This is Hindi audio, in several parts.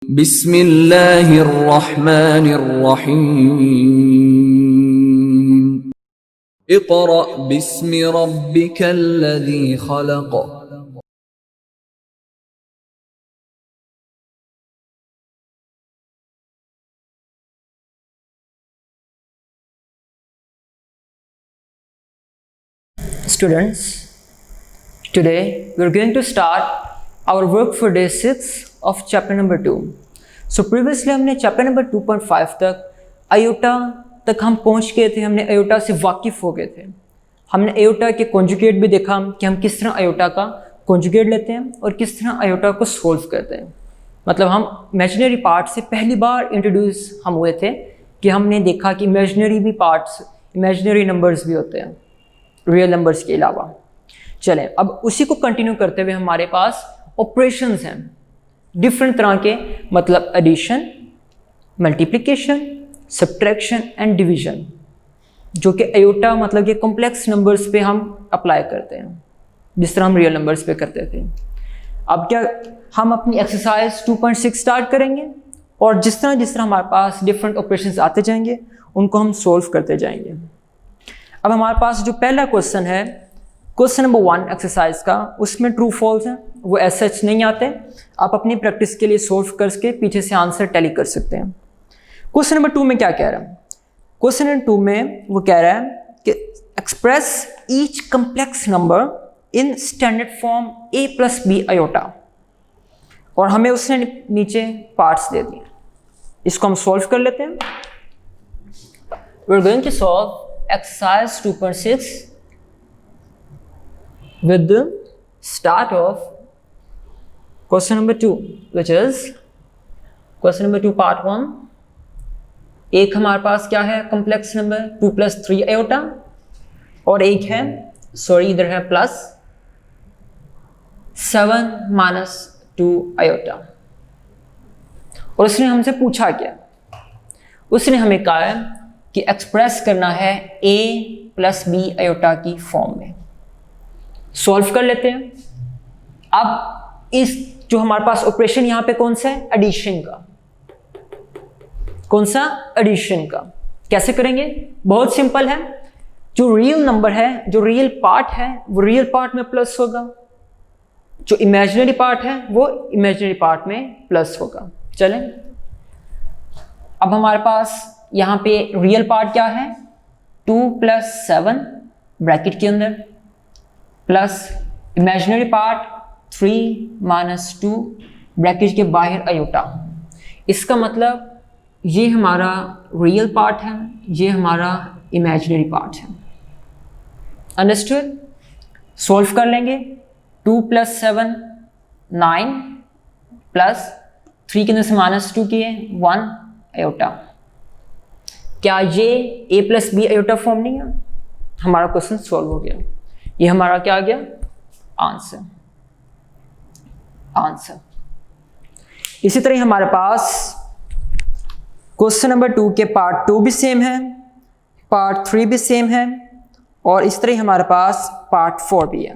बिस्मिल्लाहिर्रहमानिर्रहीम। Iqra बिस्मि रब्बिकल्लज़ी खलक़। Students, today we are going to start our work for day 6 of chapter number 2. So previously हमने chapter number 2.5 तक आयोटा तक हम पहुंच गए थे, हमने आयोटा से वाकिफ़ हो गए थे। हमने आयोटा के कॉन्जुगेट भी देखा कि हम किस तरह आयोटा का कॉन्जुगेट लेते हैं और किस तरह आयोटा को सोल्व करते हैं। मतलब हम इमेजिनरी पार्ट से पहली बार इंट्रोड्यूस हम हुए थे कि हमने देखा कि इमेजिनरी भी पार्ट्स, इमेजिनरी नंबर्स भी होते हैं रियल नंबर्स के अलावा। चलें अब उसी को कंटिन्यू करते हुए हमारे पास ऑपरेशंस हैं डिफरेंट तरह के, मतलब addition, multiplication, subtraction and division, जो कि आयोटा मतलब कि कॉम्प्लेक्स नंबर्स पे हम अप्लाई करते हैं जिस तरह हम रियल नंबर्स पे करते थे। अब क्या हम अपनी एक्सरसाइज 2.6 स्टार्ट करेंगे और जिस तरह हमारे पास डिफरेंट ऑपरेशंस आते जाएंगे उनको हम सोल्व करते जाएंगे। अब हमारे पास जो पहला क्वेश्चन है, क्वेश्चन नंबर 1 एक्सरसाइज का, उसमें ट्रू फॉल्स हैं, वो ऐसे नहीं आते। आप अपनी प्रैक्टिस के लिए सोल्व करके पीछे से आंसर टैली कर सकते हैं। क्वेश्चन नंबर 2 में क्या कह रहा है? क्वेश्चन नंबर 2 में वो कह रहा है कि express each complex number in standard form a + b iota, और हमें उसने नीचे पार्ट्स दे दिए। इसको हम सोल्व कर लेते हैं। We are going to solve exercise 2.6 with the start of question number 2, which is question number 2 part 1। एक हमारे पास क्या है कॉम्प्लेक्स नंबर 2 + 3 आयोटा, और एक है इधर है +7 - 2 आयोटा। और उसने हमसे पूछा क्या? उसने हमें कहा है कि एक्सप्रेस करना है a + b आयोटा की फॉर्म में। सॉल्व कर लेते हैं। अब इस जो हमारे पास ऑपरेशन यहाँ पे कौन सा है? एडिशन का। कौन सा? एडिशन का। कैसे करेंगे? बहुत सिंपल है। जो रियल नंबर है, जो रियल पार्ट है, वो रियल पार्ट में प्लस होगा, जो इमेजिनरी पार्ट है वो इमेजिनरी पार्ट में प्लस होगा। चलें अब हमारे पास यहाँ पे रियल पार्ट क्या है? 2 + 7 ब्रैकेट के अंदर, प्लस इमेजिनरी पार्ट 3 - 2 ब्रैकेट के बाहर आयोटा। इसका मतलब ये हमारा रियल पार्ट है, ये हमारा इमेजिनरी पार्ट है। अंडरस्टूड? सॉल्व कर लेंगे। 2 + 7 9 प्लस 3 के अंदर से -2 किए 1 आयोटा। क्या ये a + b आयोटा फॉर्म नहीं है? हमारा क्वेश्चन सॉल्व हो गया। ये हमारा क्या आ गया? आंसर। इसी तरह हमारे पास क्वेश्चन नंबर 2 के पार्ट 2 भी सेम है, पार्ट 3 भी सेम है, और इस तरह हमारे पास पार्ट 4 भी है।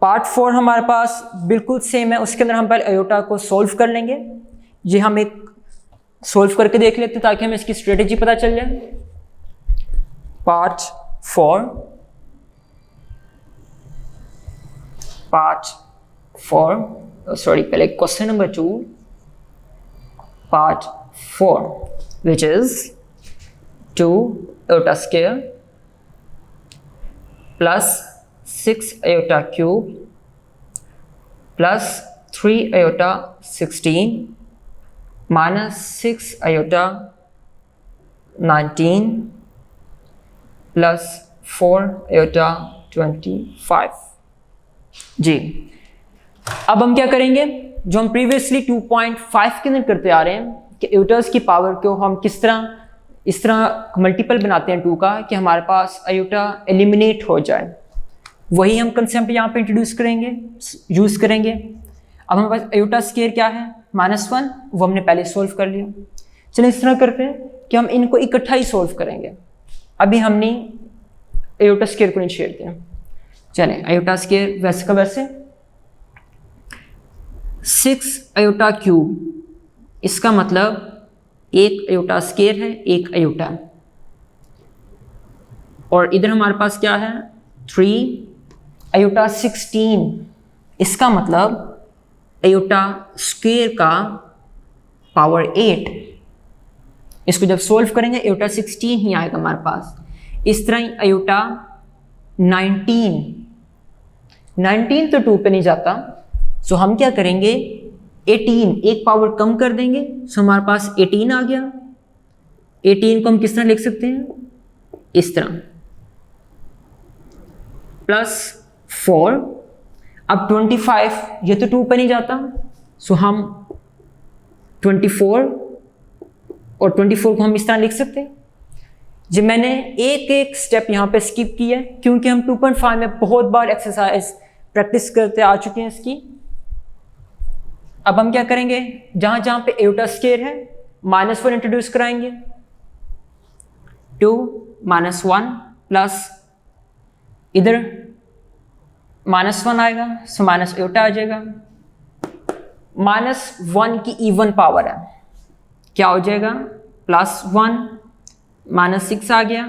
पार्ट 4 हमारे पास बिल्कुल सेम है। उसके अंदर हम पहले आयोटा को सॉल्व कर लेंगे। ये हम एक सोल्व करके देख लेते हैं ताकि हमें इसकी स्ट्रेटेजी पता चल जाए। पार्ट 4 पहले question number 2 part 4, which is 2 iota square plus 6 iota cube plus 3 iota 16 -6 iota 19 plus 4 iota 25। जी अब हम क्या करेंगे? जो हम प्रीवियसली 2.5 के अंदर करते आ रहे हैं कि आयोटास की पावर को हम किस तरह इस तरह मल्टीपल बनाते हैं 2 का कि हमारे पास आयोटा एलिमिनेट हो जाए, वही हम कंसेप्ट यहाँ पे इंट्रोड्यूस करेंगे, यूज़ करेंगे। अब हमारे पास आयोटा स्क्वायर क्या है? -1, वो हमने पहले सोल्व कर लिया। चलिए इस तरह करते हैं कि हम इनको इकट्ठा ही सोल्व करेंगे। अभी हमने आयोटा स्क्वायर को नहीं छेड़ते हैं। चलें आयोटा स्क्वायर वैसे का वैसे 6 आयोटा क्यूब इसका मतलब एक आयोटा स्क्वायर है, एक आयोटा। और इधर हमारे पास क्या है 3 आयोटा 16, इसका मतलब आयोटा स्क्वायर का पावर 8। इसको जब सोल्व करेंगे आयोटा 16 ही आएगा हमारे पास। इस तरह ही आयोटा 19 तो 2 पे नहीं जाता, सो हम क्या करेंगे 18 एक पावर कम कर देंगे, सो हमारे पास 18 आ गया। 18 को हम किस तरह लिख सकते हैं, इस तरह +4। अब 25 ये तो 2 पे नहीं जाता, सो हम 24 और 24 को हम इस तरह लिख सकते हैं। जी मैंने एक एक स्टेप यहाँ पे स्किप किया है क्योंकि हम 2.5 में बहुत बार एक्सरसाइज प्रैक्टिस करते आ चुके हैं इसकी। अब हम क्या करेंगे, जहाँ जहाँ पे आयोटा स्क्वायर है -1 इंट्रोड्यूस कराएंगे। 2 -1 प्लस इधर -1 आएगा, सो माइनस आयोटा आ जाएगा। -1 की इवन पावर है, क्या हो जाएगा +1 -6 आ गया।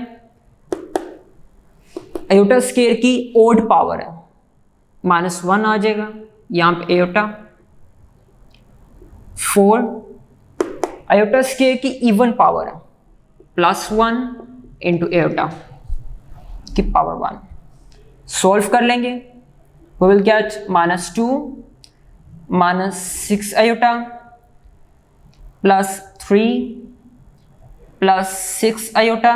आयोटा स्क्वायर की ओड पावर है, -1 आ जाएगा यहाँ पे आयोटा। 4 आयोटा स्क्वायर की इवन पावर है, +1 इंटू आयोटा की पावर 1। सॉल्व कर लेंगे, we will get -2 -6 iota +3 +6 iota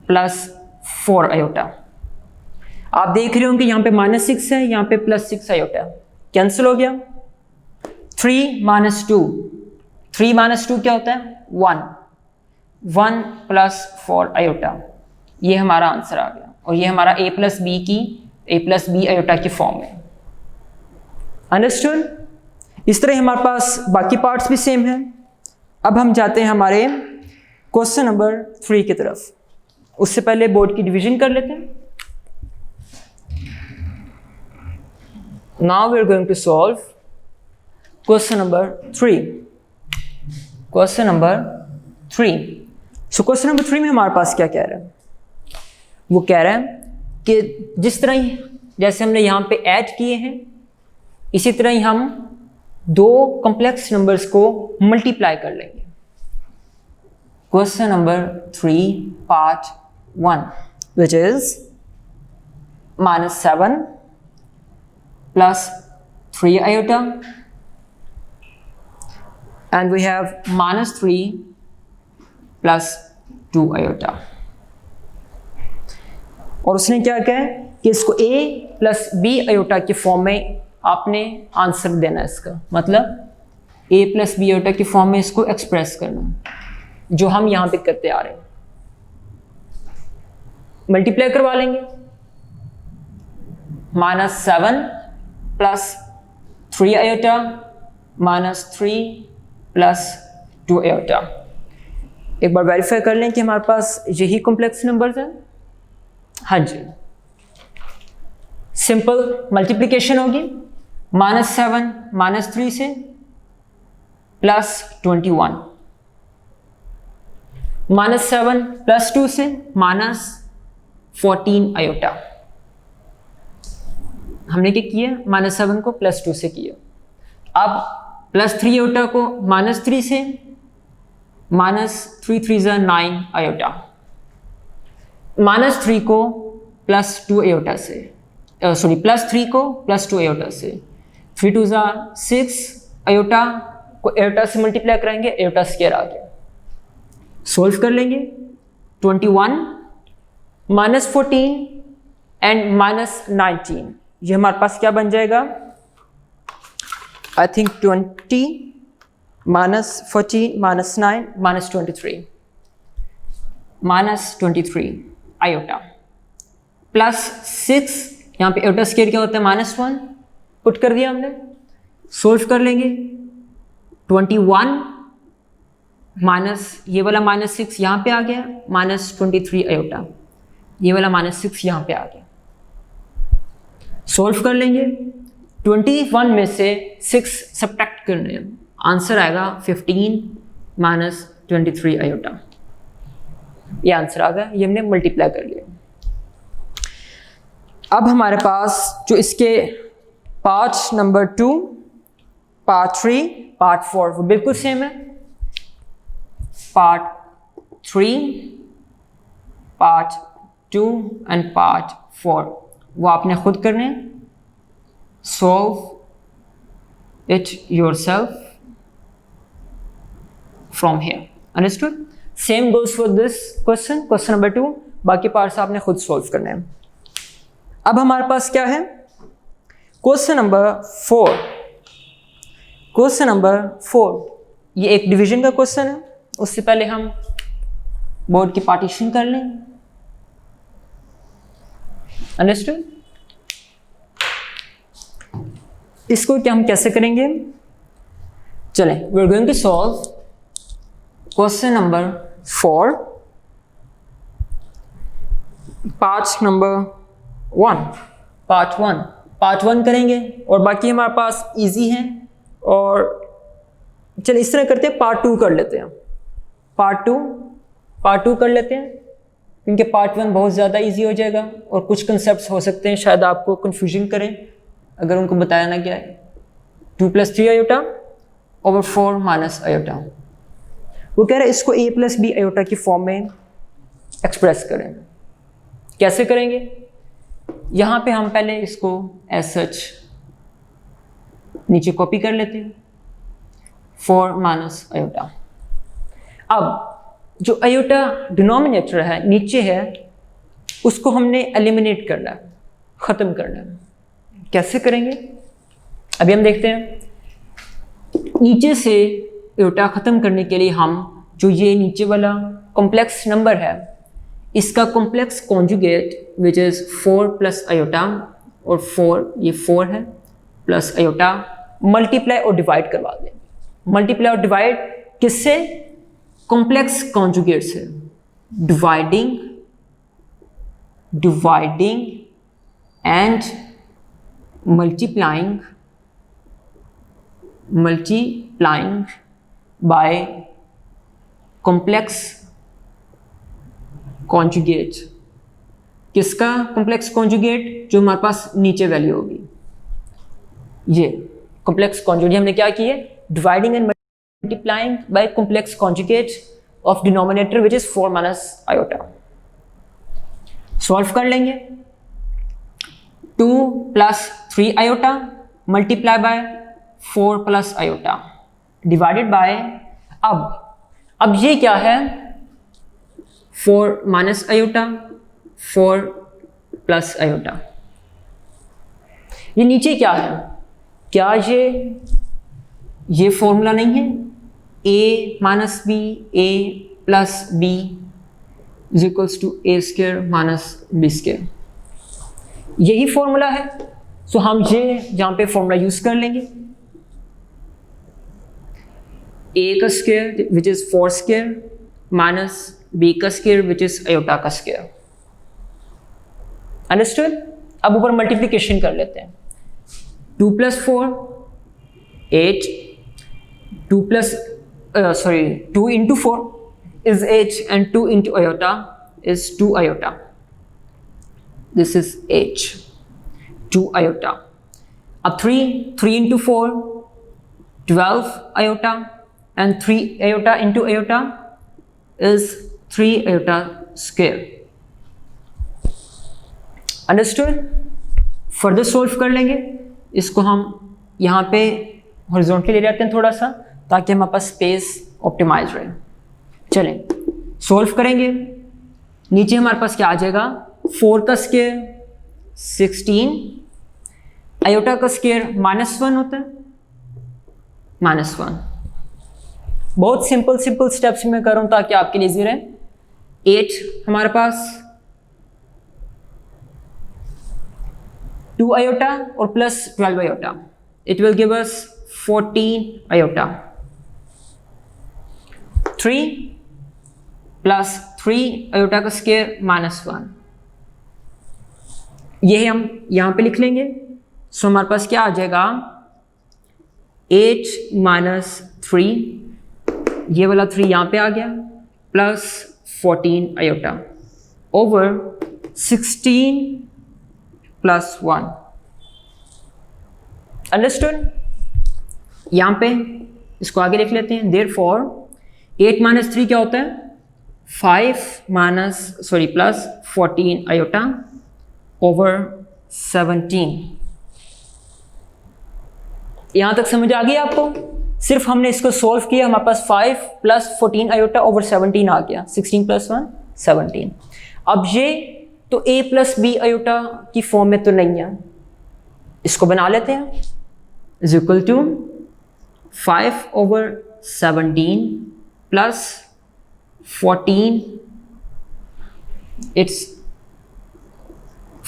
+4 iota. आप देख रहे होंगे यहाँ पे -6 है, यहाँ पे +6 आयोटा, कैंसिल हो गया। 3 -2, 3 -2 क्या होता है 1 +4 आयोटा। ये हमारा आंसर आ गया और ये हमारा a + b आयोटा की फॉर्म है। अंडरस्टूड। इस तरह हमारे पास बाकी पार्ट्स भी सेम है। अब हम जाते हैं हमारे क्वेश्चन नंबर 3 की तरफ। उससे पहले बोर्ड की डिवीजन कर लेते हैं। Now we are going to solve question number 3। Question number 3। So question number 3 में हमारे पास क्या कह रहा है, वो कह रहा है कि जिस तरह ही जैसे हमने यहाँ पे ऐड किए हैं, इसी तरह ही हम दो कॉम्प्लेक्स नंबर्स को मल्टीप्लाई कर लेंगे। Question number 3 part 1 which is -7 +3 iota and we have -3 +2 iota. और उसने क्या कहा कि इसको a + b आयोटा की फॉर्म में आपने आंसर देना है। इसका मतलब a + b आयोटा की फॉर्म में इसको एक्सप्रेस करना, जो हम यहां पे करते आ रहे हैं। मल्टीप्लाई करवा लेंगे, -7 +3 आयोटा -3 +2 आयोटा। एक बार वेरीफाई कर लें कि हमारे पास यही कॉम्प्लेक्स नंबर्स हैं। हाँ जी, सिंपल मल्टीप्लिकेशन होगी। -7 -3 से +21, -7 +2 से -14 आयोटा। हमने क्या किया, -7 को +2 से किया। अब +3 आयोटा को -3 से, -3 3 9 आयोटा। -3 को +2 आयोटा से, सॉरी +3 को +2 आयोटा से, 3 2 6 आयोटा को आयोटा से मल्टीप्लाई कराएंगे, आयोटा स्क्वायर आ गया। सोल्व कर लेंगे, 21 -14 एंड -19, ये हमारे पास क्या बन जाएगा, आई थिंक 20 -14 -9 -23 आयोटा +6, यहाँ पे आयोटा स्क्वायर क्या होता है -1, पुट कर दिया हमने। सोल्व कर लेंगे, 21 माइनस ये वाला -6 यहाँ पे आ गया, -23 आयोटा, ये वाला -6 यहाँ पे आ गया। सोल्व कर लेंगे, 21 में से 6 सब्ट्रैक्ट करने हैं, आंसर आएगा 15 माइनस 23 आयोटा। ये आंसर आ गया, ये हमने मल्टीप्लाई कर लिया। अब हमारे पास जो इसके पार्ट नंबर 2, पार्ट 3, पार्ट 4 वो बिल्कुल सेम है। पार्ट 3, पार्ट 2 एंड पार्ट 4 वो आपने खुद करने, solve it yourself from here. Understood? Same goes for this question, question number 2। बाकी पार्ट्स आपने खुद सॉल्व करने हैं। अब हमारे पास क्या है, क्वेश्चन नंबर 4। क्वेश्चन नंबर 4 ये एक डिवीजन का क्वेश्चन है। उससे पहले हम बोर्ड की पार्टीशन कर लें। अंडरस्टूड? इसको क्या हम कैसे करेंगे, चलें, we are going to solve question number 4 part number 1। Part 1 करेंगे और बाकी हमारे पास इजी हैं। और चलिए इस तरह करते हैं, पार्ट 2 कर लेते हैं। पार्ट टू कर लेते हैं क्योंकि पार्ट 1 बहुत ज़्यादा इजी हो जाएगा और कुछ कंसेप्ट्स हो सकते हैं शायद आपको कंफ्यूजन करें अगर उनको बताया ना गया है। 2 + 3 आयोटा ओवर 4 माइनस आयोटा। वो कह रहे हैं इसको a + b आयोटा की फॉर्म में एक्सप्रेस करें। कैसे करेंगे, यहाँ पे हम पहले इसको एज सच नीचे कॉपी कर लेते हैं, 4 माइनस आयोटा। अब जो आयोटा डिनोमिनेटर है नीचे है उसको हमने एलिमिनेट करना है, ख़त्म करना है। कैसे करेंगे अभी हम देखते हैं। नीचे से आयोटा ख़त्म करने के लिए हम जो ये नीचे वाला कॉम्प्लेक्स नंबर है इसका complex conjugate which is 4 + iota, और 4 ये 4 है प्लस आयोटा, मल्टीप्लाई और डिवाइड करवा दें। मल्टीप्लाई और डिवाइड किससे, कॉम्प्लेक्स कॉन्जुगेट से। Dividing and multiplying by complex conjugate. किसका कॉम्प्लेक्स कॉन्जुगेट, जो हमारे पास नीचे वैल्यू होगी। ये कॉम्प्लेक्स कॉन्जुगेट हमने क्या किए, dividing and multiplying by complex conjugate of denominator which is 4 minus iota. Solve कर लेंगे। 2 + 3 iota multiply bye 4 + iota divided by, अब ये क्या है, 4 माइनस आयोटा 4 + आयोटा। ये नीचे क्या है, क्या ये फॉर्मूला नहीं है, a - b a + b = a² - b²। यही फॉर्मूला है। सो हम ये यहाँ पे फॉर्मूला यूज कर लेंगे। a का square which is 4² minus b का स्क्वायर विच इज आयोटा का स्क्वायर। अंडरस्टूड? अब ऊपर मल्टीप्लिकेशन कर लेते हैं। 2 + 4 8, 2 × 4 is 8 and 2 × iota is 2 iota. This is h, 2 iota. अब 3 × 4 12 iota and 3 iota into iota is 3 iota square. Understood? Further solve कर लेंगे। इसको हम यहाँ पे हॉरिजॉन्टली ले जाते हैं थोड़ा सा ताकि हमारे पास स्पेस ऑप्टिमाइज रहे। चलें सोल्व करेंगे। नीचे हमारे पास क्या आ जाएगा, 4 का स्क्वायर 16, आयोटा का स्क्वायर -1 होता है, -1। बहुत सिंपल स्टेप्स में कर रहा हूँ ताकि आपके लिए इजी रहे। 8 हमारे पास 2 आयोटा और plus 12 iota, it will give us 14 iota. 3 + 3 iota का स्क्वायर -1, ये हम यहाँ पे लिख लेंगे। सो हमारे पास क्या आ जाएगा, 8 - 3, ये वाला 3 यहाँ पे आ गया, plus 14 iota over 16 plus 1। Understood? यहाँ पे इसको आगे लिख लेते हैं। देयरफॉर 8 माइनस 3 क्या होता है? 5 प्लस 14 आयोटा ओवर 17। यहाँ तक समझ आ गई आपको? सिर्फ हमने इसको सॉल्व किया, हमारे पास 5 प्लस 14 आयोटा ओवर 17 आ गया। 16 प्लस 1 17। अब ये तो a प्लस बी आयोटा की फॉर्म में तो नहीं है, इसको बना लेते हैं। Is equal to 5 over 17 plus 14, it's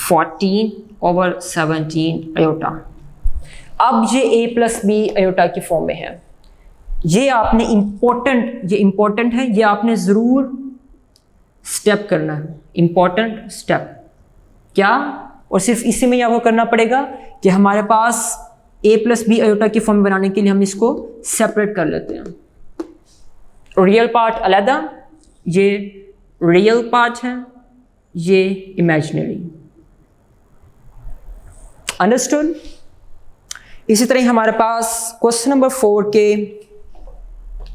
14 over 17 iota. अब ये a प्लस बी आयोटा की फॉर्म में है। ये आपने इम्पोर्टेंट है, ये आपने ज़रूर स्टेप करना है, इम्पोर्टेंट स्टेप। क्या? और सिर्फ इसी में आपको करना पड़ेगा कि हमारे पास a प्लस बी आयोटा की फॉर्म बनाने के लिए हम इसको सेपरेट कर लेते हैं। रियल पार्ट अलहदा, ये रियल पार्ट है, ये इमेजिनरी। अंडरस्टूड? इसी तरह हमारे पास क्वेश्चन नंबर 4 के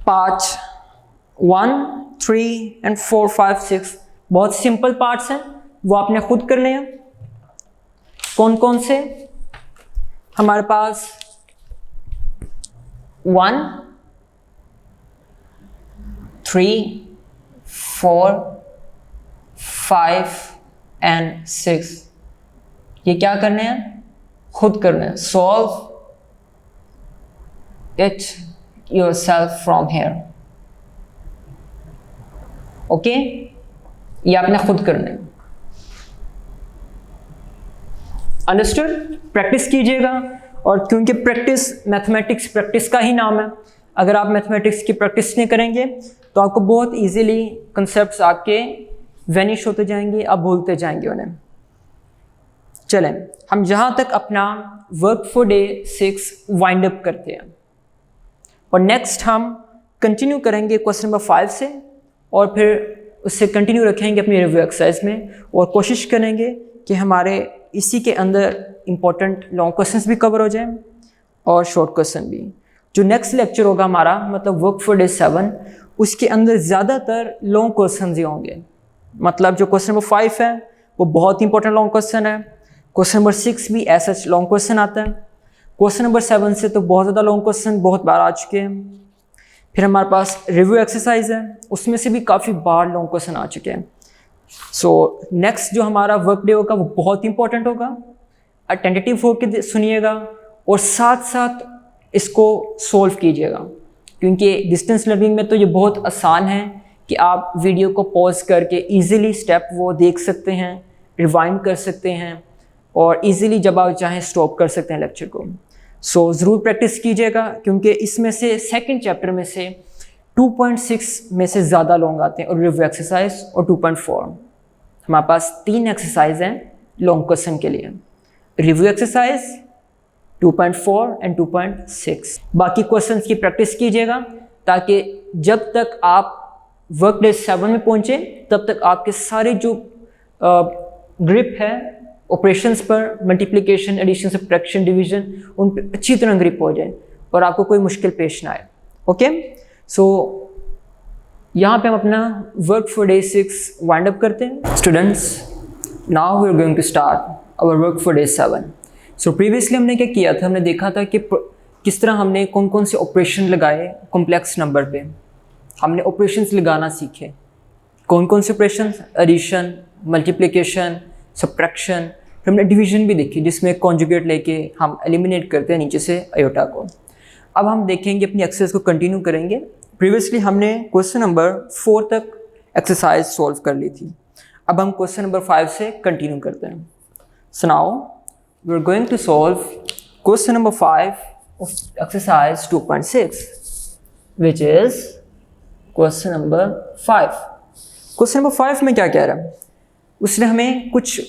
पार्ट 1, 3 एंड 4, 5, 6 बहुत सिंपल पार्ट्स हैं, वो आपने खुद करने हैं। कौन कौन से? हमारे पास 1, 3, 4, 5 एंड 6 ये क्या करने हैं? खुद करने हैं। Solve it yourself from here। Okay, ये आपने खुद करना है। अंडरस्टूड? प्रैक्टिस कीजिएगा, और क्योंकि प्रैक्टिस मैथमेटिक्स प्रैक्टिस का ही नाम है, अगर आप मैथमेटिक्स की प्रैक्टिस नहीं करेंगे तो आपको बहुत इजीली कंसेप्ट्स आपके वैनिश होते जाएंगे, आप भूलते जाएंगे उन्हें। चलें, हम जहाँ तक अपना work for day 6 wind up करते हैं, और नेक्स्ट हम कंटिन्यू करेंगे क्वेश्चन नंबर 5 से, और फिर उससे कंटिन्यू रखेंगे अपनी रिव्यू एक्सरसाइज में, और कोशिश करेंगे कि हमारे इसी के अंदर इम्पोर्टेंट लॉन्ग क्वेश्चंस भी कवर हो जाएं और शॉर्ट क्वेश्चन भी। जो नेक्स्ट लेक्चर होगा हमारा, मतलब वर्क फॉर डे 7, उसके अंदर ज़्यादातर लॉन्ग क्वेश्चन ही होंगे। मतलब जो क्वेश्चन नंबर 5 है वो बहुत इंपॉर्टेंट लॉन्ग क्वेश्चन है, क्वेश्चन नंबर 6 भी ऐसा लॉन्ग क्वेश्चन आता है, क्वेश्चन नंबर 7 से तो बहुत ज़्यादा लॉन्ग क्वेश्चन बहुत बार आ चुके हैं। फिर हमारे पास रिव्यू एक्सरसाइज है, उसमें से भी काफ़ी बार लॉन्ग क्वेश्चन आ चुके हैं। सो नेक्स्ट जो हमारा वर्क डे होगा वो बहुत इंपॉर्टेंट होगा। अटेंटिव होकर सुनिएगा और साथ साथ इसको सॉल्व कीजिएगा, क्योंकि डिस्टेंस लर्निंग में तो ये बहुत आसान है कि आप वीडियो को पॉज करके इजीली स्टेप वो देख सकते हैं, रिवाइंड कर सकते हैं, और इजीली जब आप चाहें स्टॉप कर सकते हैं लेक्चर को। सो ज़रूर प्रैक्टिस कीजिएगा, क्योंकि इसमें से सेकंड चैप्टर में से 2.6 में से ज़्यादा लॉन्ग आते हैं, और रिव्यू एक्सरसाइज और 2.4। हमारे पास 3 एक्सरसाइज हैं लॉन्ग क्वेश्चन के लिए, रिव्यू एक्सरसाइज 2.4 एंड 2.6। बाकी क्वेश्चंस की प्रैक्टिस कीजिएगा, ताकि जब तक आप वर्क डे 7 में पहुँचे तब तक आपके सारे जो ग्रिप है ऑपरेशंस पर, मल्टीप्लिकेशन, एडिशन, सब्ट्रैक्शन, डिवीजन, उन पर अच्छी तरह ग्रिप हो जाए और आपको कोई मुश्किल पेश ना आए। ओके, सो यहाँ पे हम अपना work for day 6 wind up करते हैं। Students, now we are going to start our work for day 7। So previously हमने क्या किया था, हमने देखा था कि किस तरह हमने कौन कौन से ऑपरेशन लगाए कॉम्प्लेक्स नंबर पे। हमने ऑपरेशंस लगाना सीखे। कौन कौन से ऑपरेशन? Addition, multiplication, subtraction. फिर हमने डिवीजन भी देखी, जिसमें कॉन्जुगेट लेके हम एलिमिनेट करते हैं नीचे से आयोटा को। अब हम देखेंगे, अपनी एक्सरसाइज को कंटिन्यू करेंगे। प्रीवियसली हमने क्वेश्चन नंबर 4 तक एक्सरसाइज सॉल्व कर ली थी। अब हम क्वेश्चन नंबर 5 से कंटिन्यू करते हैं। So now we are going to solve question number 5 of exercise 2.6, which is question number 5। Question number 5 में क्या कह रहा है? उसने हमें कुछ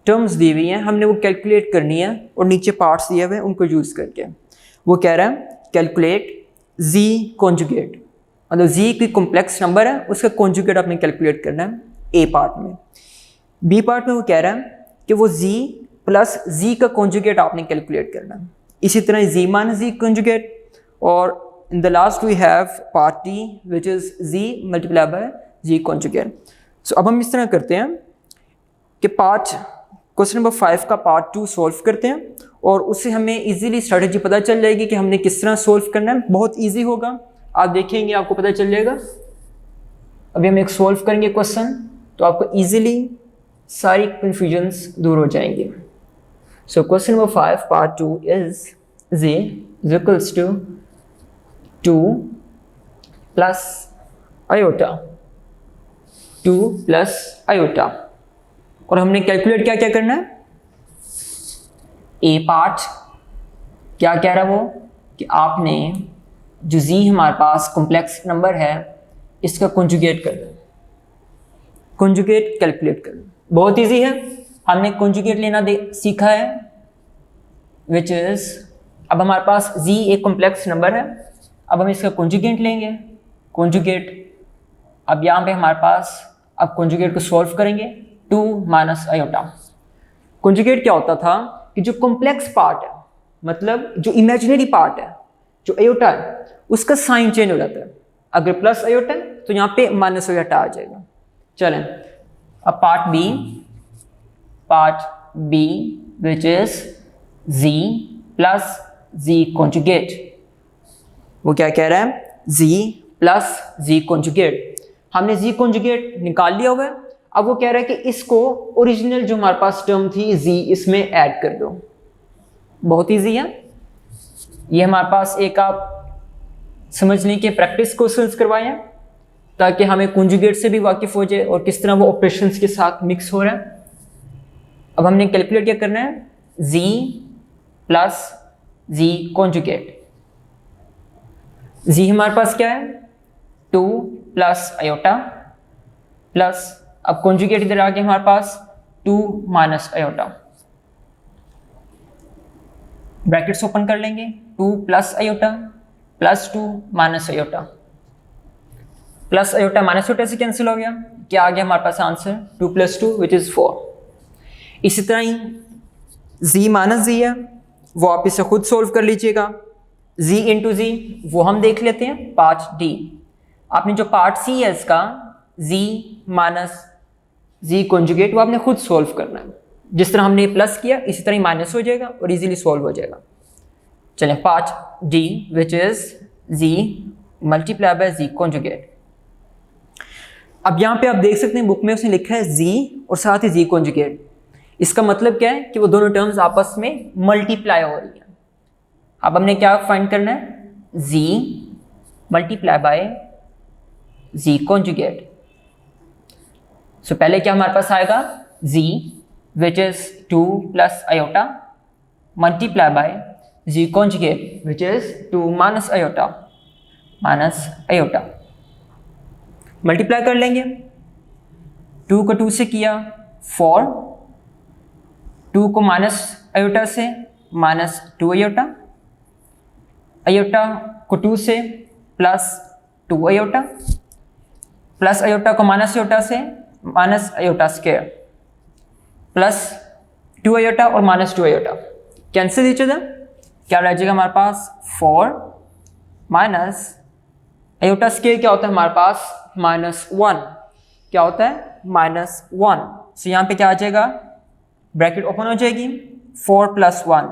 टर्म्स दी हुई हैं, हमने वो कैलकुलेट करनी है, और नीचे पार्ट्स दिए हुए हैं उनको यूज़ करके। वो कह रहा है कैलकुलेट जी कॉन्जुगेट, मतलब जी कोई कॉम्प्लेक्स नंबर है, उसका कॉन्जुगेट आपने कैलकुलेट करना है ए पार्ट में। बी पार्ट में वो कह रहा है कि वो जी प्लस जी का कॉन्जुगेट आपने कैलकुलेट करना है। इसी तरह जी माइनस जी कॉन्जुगेट, और in the last we have part D which is G multiply by ji conjugate. So अब हम इस तरह करते हैं कि क्वेश्चन नंबर 5 का पार्ट 2 सॉल्व करते हैं, और उससे हमें इजीली स्ट्रेटजी पता चल जाएगी कि हमने किस तरह सॉल्व करना है। बहुत इजी होगा, आप देखेंगे आपको पता चल जाएगा। अभी हम एक सॉल्व करेंगे क्वेश्चन, तो आपको इजीली सारी कन्फ्यूजन्स दूर हो जाएंगी। सो question number 5 part 2 is z is equals to 2 plus iota, 2 plus iota, और हमने कैलकुलेट क्या क्या करना है, ए पार्ट क्या कह रहा है वो कि आपने जो जी हमारे पास कॉम्प्लेक्स नंबर है इसका कॉन्जुगेट करना, कॉन्जुगेट कैलकुलेट करना। बहुत इजी है, हमने कॉन्जुगेट लेना सीखा है, विच इज अब हमारे पास जी एक कॉम्प्लेक्स नंबर है, अब हम इसका कॉन्जुगेट लेंगे। कॉन्जुगेट अब यहाँ पे हमारे पास, अब कॉन्जुगेट को सॉल्व करेंगे, 2 माइनस आयोटा। कॉन्जुगेट क्या होता था कि जो कॉम्प्लेक्स पार्ट है, मतलब जो इमेजिनरी पार्ट है, जो आयोटा है, उसका साइन चेंज हो जाता है। अगर प्लस आयोटा है तो यहाँ पे माइनस आयोटा आ जाएगा। चलें अब part B which is z plus z conjugate. वो क्या कह रहा है, जी प्लस जी कॉन्जुगेट। हमने जी कॉन्जुगेट निकाल लिया हुआ है, अब वो कह रहा है कि इसको ओरिजिनल जो हमारे पास टर्म थी जी, इसमें ऐड कर दो। बहुत इजी है ये, हमारे पास एक आप समझने के प्रैक्टिस क्वेश्चंस करवाए हैं ताकि हमें कॉन्जुगेट से भी वाकिफ हो जाए और किस तरह वो ऑपरेशंस के साथ मिक्स हो रहा है। अब हमने कैलकुलेट क्या करना है, जी प्लस जी कॉन्जुगेट। जी हमारे पास क्या है, 2 प्लस आयोटा, प्लस अब कॉन्जुगेट इधर आ गया हमारे पास 2 माइनस आयोटा। ब्रैकेट्स ओपन कर लेंगे, 2 plus iota plus 2 minus iota, plus iota minus iota से कैंसिल हो गया, क्या आ गया हमारे पास आंसर, 2 प्लस 2 विच इज 4। इसी तरह ही जी माइनस जी है, वो आप इसे खुद सोल्व कर लीजिएगा। जी इंटू जी वो हम देख लेते हैं पार्ट डी। आपने जो पार्ट सी है इसका, जी माइनस जी कॉन्जुगेट, वो आपने खुद सोल्व करना है। जिस तरह हमने प्लस किया इसी तरह ही माइनस हो जाएगा और इजीली सॉल्व हो जाएगा। चलें part D which is z multiply by ji conjugate. अब यहाँ पे आप देख सकते हैं बुक में उसने लिखा है जी और साथ ही जी कॉन्जुगेट। इसका मतलब क्या है कि वो दोनों टर्म्स आपस में मल्टीप्लाई हो रही है। अब हमने क्या फाइंड करना है, G multiply by ji conjugate. So पहले क्या हमारे पास आएगा, G which is 2 plus iota multiply by ji conjugate which is 2 minus iota, multiply कर लेंगे। 2 को 2 से किया 4, 2 को माइनस आयोटा से माइनस 2 आयोटा, आयोटा को 2 से प्लस 2 आयोटा, प्लस आयोटा को माइनस आयोटा से minus iota square, plus 2 iota और minus 2 iota cancel each other, क्या रह जाएगा हमारे पास 4 माइनस आयोटा स्क्वायर क्या होता है हमारे पास -1, क्या होता है -1। सो यहाँ पे क्या आ जाएगा, ब्रैकेट ओपन हो जाएगी, 4 + 1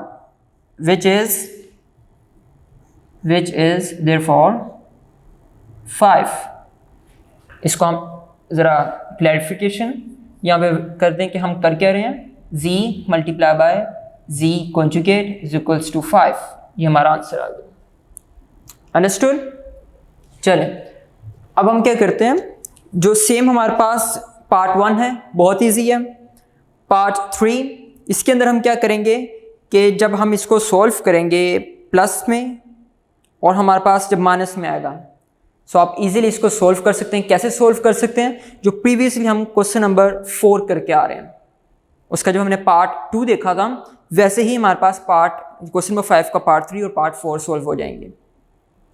विच इज देयरफॉर 5। इसको हम ज़रा क्लैरिफिकेशन यहाँ पे कर दें कि हम कर क्या रहे हैं, z multiply by z conjugate is equals to 5। ये हमारा आंसर आ गया। अंडरस्टूड। चलें अब हम क्या करते हैं, जो सेम हमारे पास पार्ट 1 है बहुत इजी है, पार्ट 3 इसके अंदर हम क्या करेंगे कि जब हम इसको सॉल्व करेंगे प्लस में और हमारे पास जब माइनस में आएगा, सो आप इजीली इसको सॉल्व कर सकते हैं। कैसे सॉल्व कर सकते हैं, जो प्रीवियसली हम क्वेश्चन नंबर 4 करके आ रहे हैं, उसका जो हमने पार्ट 2 देखा था वैसे ही हमारे पास क्वेश्चन नंबर 5 का पार्ट 3 और पार्ट 4 सॉल्व हो जाएंगे।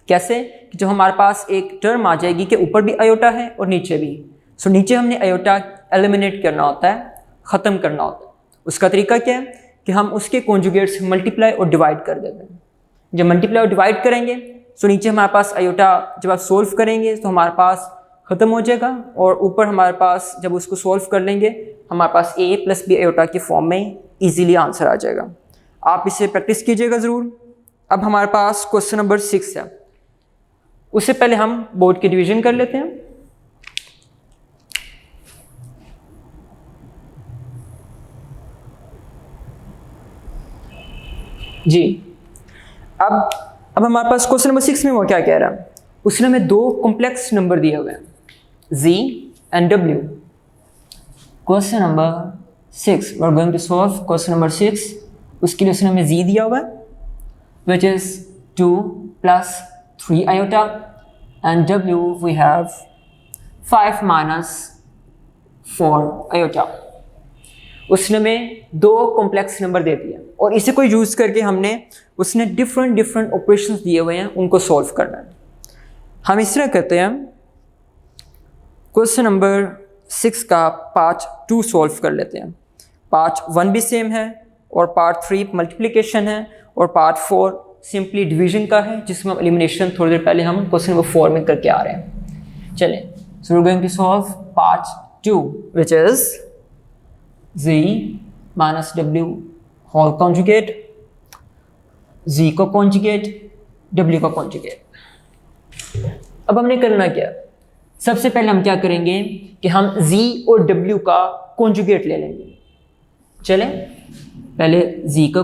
कैसे कि जो हमारे पास एक टर्म आ जाएगी कि ऊपर भी आयोटा है और नीचे भी। सो नीचे हमने आयोटा एलिमिनेट करना होता है, ख़त्म करना होता है। उसका तरीका क्या है कि हम उसके कॉन्जुगेट्स मल्टीप्लाई और डिवाइड कर देते हैं। जब मल्टीप्लाई और डिवाइड करेंगे सो नीचे हमारे पास आयोटा जब आप सोल्व करेंगे तो हमारे पास ख़त्म हो जाएगा, और ऊपर हमारे पास जब उसको सोल्व कर लेंगे हमारे पास a प्लस बी आयोटा के फॉर्म में इजीली आंसर आ जाएगा। आप इसे प्रैक्टिस कीजिएगा ज़रूर। अब हमारे पास क्वेश्चन नंबर 6 है। उससे पहले हम बोर्ड की डिवीजन कर लेते हैं। जी, अब हमारे पास क्वेश्चन नंबर 6 में वो क्या कह रहा है, उसने हमें दो कॉम्प्लेक्स नंबर दिए हुए हैं z and w। Question number 6 we are going to solve question number 6। उसके लिए उसने हमें z दिया हुआ है which is 2 plus 3 iota and w we have 5 minus 4 iota। उसने हमें दो कॉम्प्लेक्स नंबर दे दिया और इसे को यूज़ करके हमने उसने डिफरेंट ऑपरेशंस दिए हुए हैं, उनको सॉल्व करना है। हम इस तरह करते हैं, क्वेश्चन नंबर 6 का पार्ट 2 सॉल्व कर लेते हैं। पार्ट 1 भी सेम है और पार्ट 3 मल्टीप्लिकेशन है और पार्ट 4 सिंपली डिवीजन का है, जिसमें हम एलिमिनेशन थोड़ी देर पहले हम क्वेश्चन नंबर 4 में करके आ रहे हैं। चलें, so we are going to solve part 2 which is z minus w whole conjugate, z का कॉन्जुगेट, w का कॉन्जुगेट। अब हमने करना क्या, सबसे पहले हम क्या करेंगे कि हम z और w का कॉन्जुगेट ले लेंगे। चलें, पहले z का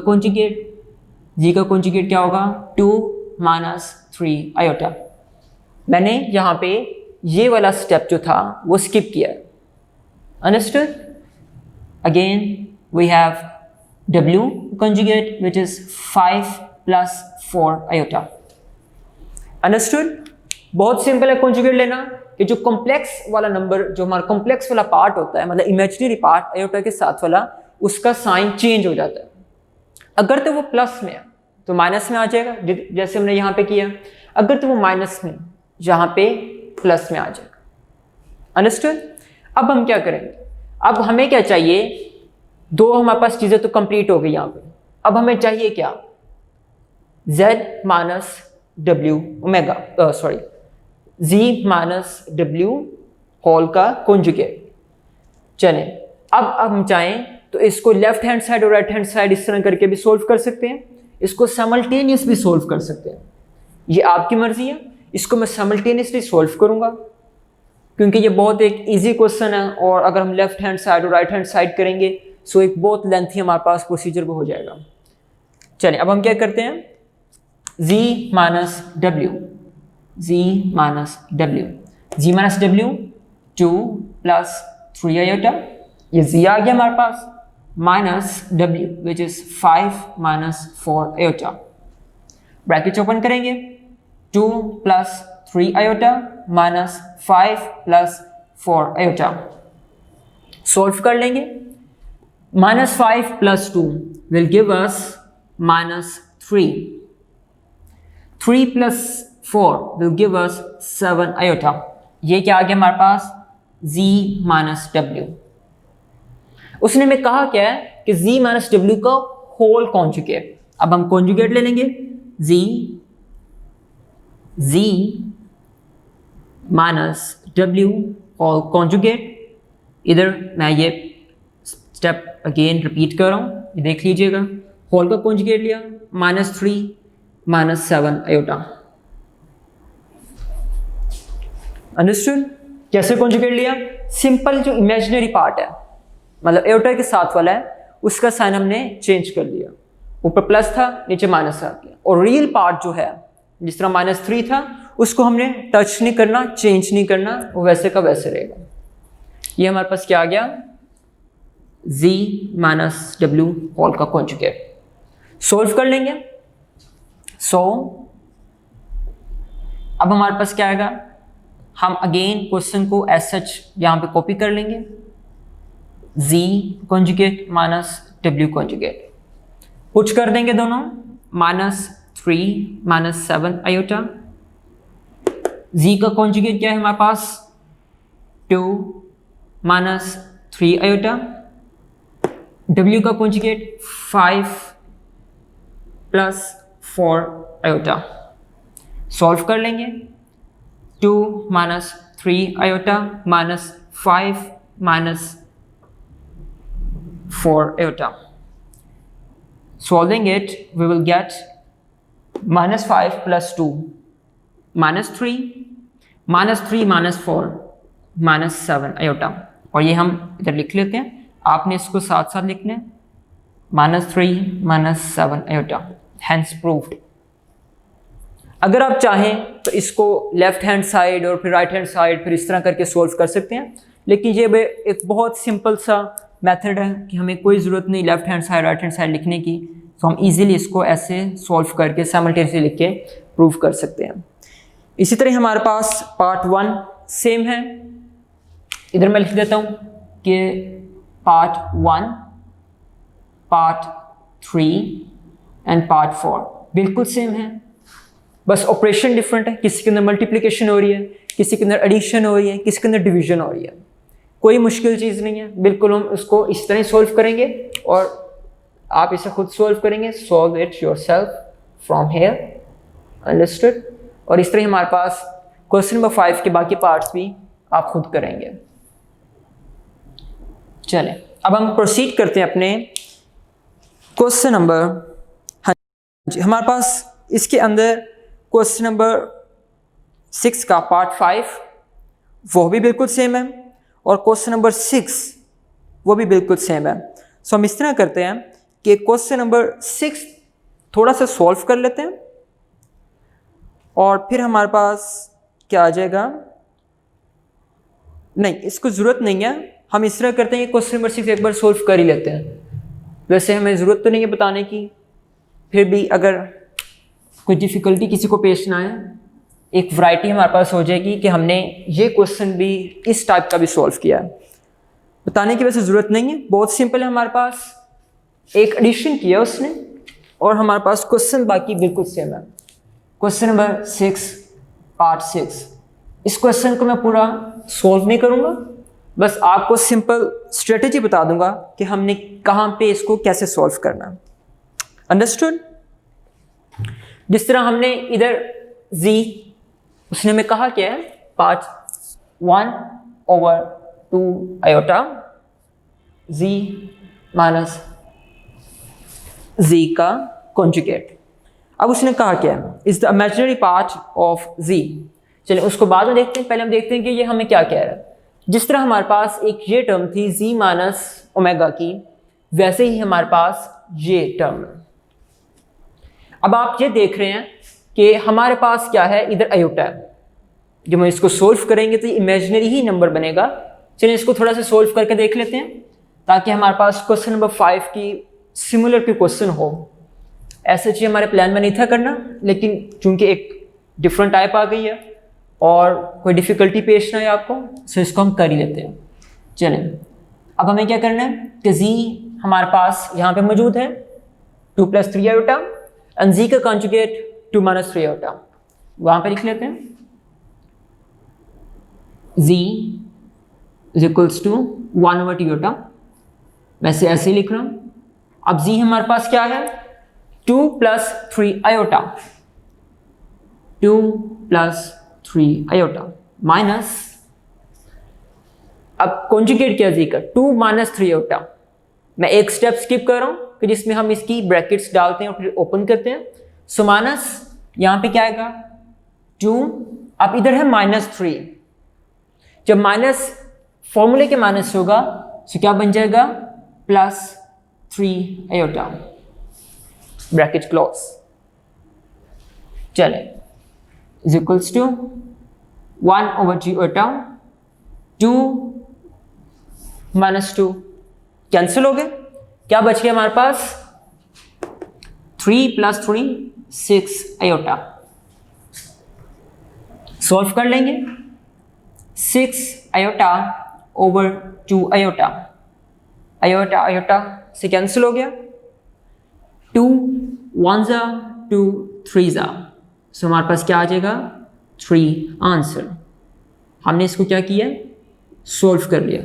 कॉन्जुगेट क्या होगा, 2 माइनस 3 आयोटा। मैंने यहाँ पे ये वाला स्टेप जो था वो स्किप किया है। Understood? Again we have w conjugate which is 5 plus 4 iota। Understood? बहुत सिंपल है कॉन्जुगेट लेना, कि जो कॉम्प्लेक्स वाला नंबर, जो हमारा कॉम्प्लेक्स वाला पार्ट होता है, मतलब इमेजिनरी पार्ट आयोटा के साथ वाला, उसका साइन चेंज हो जाता है। अगर तो वो प्लस में है तो माइनस में आ जाएगा, जैसे हमने यहाँ पे किया। अगर तो वो माइनस में, यहाँ पे प्लस में आ जाएगा। अंडरस्टूड? अब हम क्या करेंगे, अब हमें क्या चाहिए, दो हमारे पास चीज़ें तो कंप्लीट हो गई यहाँ पे। अब हमें चाहिए क्या, z minus W omega, sorry z minus W whole का कॉन्जुगेट। चलें, अब हम चाहें तो इसको लेफ्ट हैंड साइड और राइट हैंड साइड इस तरह करके भी सोल्व कर सकते हैं, इसको साइमल्टेनियस भी सोल्व कर सकते हैं, ये आपकी मर्जी है। इसको मैं साइमल्टेनियसली सोल्व करूंगा क्योंकि ये बहुत एक इजी क्वेश्चन है, और अगर हम लेफ्ट हैंड साइड और राइट हैंड साइड करेंगे सो एक बहुत लेंथी हमारे पास प्रोसीजर भी हो जाएगा। चलिए, अब हम क्या करते हैं, z minus W, z minus W 2 plus 3 iota, ये z आ गया हमारे पास, minus w which is 5 minus 4 iota. Bracket open करेंगे, 2 plus 3 iota minus 5 plus 4 iota. Solve कर लेंगे, minus 5 plus 2 will give us minus 3, 3 plus 4 will give us 7 iota. ये क्या आ गया हमारे पास, z माइनस डब्ल्यू। उसने हमें कहा क्या है कि z माइनस डब्ल्यू का होल कॉन्जुगेट। अब हम कॉन्जुगेट ले लेंगे, z minus W whole conjugate. इधर मैं ये स्टेप अगेन रिपीट कर रहा हूँ, ये देख लीजिएगा। होल का कॉन्जुगेट लिया, माइनस 3 माइनस 7 आयोटा। अंडरस्टूड? कैसे कॉन्जुगेट लिया, सिंपल जो इमेजिनरी पार्ट है, मतलब आयोटा के साथ वाला है, उसका साइन हमने चेंज कर दिया। ऊपर प्लस था, नीचे माइनस आ गया। और रियल पार्ट जो है, जिस तरह माइनस 3 था, उसको हमने टच नहीं करना, चेंज नहीं करना, वो वैसे का वैसे रहेगा। ये हमारे पास क्या आ गया, z माइनस डब्ल्यू होल का कॉन्जुगेट। सोल्व कर लेंगे। सो अब हमारे पास क्या आएगा, हम अगेन क्वेश्चन को एज सच यहाँ पे कॉपी कर लेंगे, z conjugate minus w conjugate put कर देंगे दोनों, माइनस 3 माइनस 7 आयोटा z का कॉन्जुगेट क्या है हमारे पास 2 माइनस 3 आयोटा, w का कॉन्जुगेट 5 प्लस 4 आयोटा। सॉल्व कर लेंगे 2 minus 3 iota minus 5 minus 4 iota. Solving it, we will get minus 5 plus 2 minus 3 minus 3 minus 4 minus 7 iota. और ये हम इधर लिख लेते हैं, आपने इसको साथ साथ लिखना है minus 3 minus 7 iota. Hence proved। अगर आप चाहें तो इसको लेफ्ट हैंड साइड और फिर राइट हैंड साइड फिर इस तरह करके सोल्व कर सकते हैं, लेकिन ये एक बहुत सिंपल सा मेथड है कि हमें कोई ज़रूरत नहीं left hand side right hand side लिखने की, तो हम इजीली इसको ऐसे सॉल्व करके साइमल्टेनियसली लिख के प्रूव कर सकते हैं। इसी तरह हमारे पास पार्ट 1 सेम है, इधर मैं लिख देता हूँ कि पार्ट 1, पार्ट 3 एंड पार्ट 4 बिल्कुल सेम है, बस ऑपरेशन डिफरेंट है। किसी के अंदर मल्टीप्लिकेशन हो रही है, किसी के अंदर एडिशन हो रही है, किसी के अंदर डिवीजन हो रही है। कोई मुश्किल चीज़ नहीं है, बिल्कुल हम उसको इस तरह सॉल्व करेंगे और आप इसे खुद सॉल्व करेंगे। Solve it yourself from here, understood. और इस तरह हमारे पास क्वेश्चन नंबर 5 के बाकी पार्ट्स भी आप खुद करेंगे। चलें अब हम प्रोसीड करते हैं अपने क्वेश्चन नंबर, हाँ जी, हमारे पास इसके अंदर क्वेश्चन नंबर 6 का पार्ट 5 वो भी बिल्कुल सेम है और क्वेश्चन नंबर 6 वो भी बिल्कुल सेम है। सो हम इस तरह करते हैं कि क्वेश्चन नंबर 6 थोड़ा सा सॉल्व कर लेते हैं और फिर हमारे पास क्या आ जाएगा, नहीं इसको ज़रूरत नहीं है, हम इस तरह करते हैं कि क्वेश्चन नंबर 6 एक बार सॉल्व कर ही लेते हैं। वैसे हमें ज़रूरत तो नहीं है बताने की, फिर भी अगर कोई डिफ़िकल्टी किसी को पेश ना आए, एक वैरायटी हमारे पास हो जाएगी कि हमने ये क्वेश्चन भी इस टाइप का भी सॉल्व किया है। बताने की वैसे ज़रूरत नहीं है, बहुत सिंपल है। हमारे पास एक एडिशन किया उसने और हमारे पास क्वेश्चन बाकी बिल्कुल सेम है। क्वेश्चन नंबर 6 पार्ट 6, इस क्वेश्चन को मैं पूरा सॉल्व नहीं करूँगा, बस आपको सिंपल स्ट्रेटजी बता दूंगा कि हमने कहाँ पे इसको कैसे सॉल्व करना। अंडरस्टूड। जिस तरह हमने इधर z उसने में कहा क्या है, part 1/2 iota z minus z का कॉन्जुगेट। अब उसने कहा क्या है, is the imaginary part of z। चलिए उसको बाद में देखते हैं, पहले हम देखते हैं कि ये हमें क्या कह रहा है। जिस तरह हमारे पास एक ये टर्म थी z माइनस ओमेगा की, वैसे ही हमारे पास ये टर्म है। अब आप ये देख रहे हैं कि हमारे पास क्या है, इधर आयोटा है। जब हम इसको सोल्व करेंगे तो ये इमेजिनरी ही नंबर बनेगा। चलिए इसको थोड़ा सा सोल्व करके देख लेते हैं ताकि हमारे पास क्वेश्चन नंबर 5 की सिमिलर की क्वेश्चन हो। ऐसा चीज़ हमारे प्लान में नहीं था करना, लेकिन चूंकि एक डिफरेंट टाइप आ गई है और कोई डिफ़िकल्टी पेश ना है आपको, सो इसको हम कर ही लेते हैं। चलें अब हमें क्या करना है कि z हमारे पास यहाँ पे मौजूद है 2 + 3 आयोटा एंड z का कॉन्जुगेट 2 - 3 आयोटा, वहाँ पे लिख लेते हैं z = 1/2 आयोटा। वैसे ऐसे ही लिख रहा हूँ। अब z हमारे पास क्या है, 2 + 3 आयोटा, 2 + 3 आयोटा माइनस, अब कॉन्जुगेट क्या z का, 2 - 3 आयोटा। मैं एक स्टेप स्किप कर रहा हूँ कि जिसमें हम इसकी ब्रैकेट्स डालते हैं और फिर ओपन करते हैं। सो माइनस यहाँ पे क्या आएगा 2, अब इधर है -3। जब माइनस फॉर्मूले के माइनस होगा तो क्या बन जाएगा +3 आयोटा, ब्रैकेट क्लोज। चले is equals to 1/2 iota, 2 - 2 cancel हो गए। क्या बच गया हमारे पास, 3 + 3 6 आयोटा। सॉल्व कर लेंगे, 6 iota over 2 iota, iota iota से कैंसिल हो गया, 2 1 ज़ा 2 3 ज़ा। सो हमारे पास क्या आ जाएगा 3 आंसर। हमने इसको क्या किया, सोल्व कर लिया।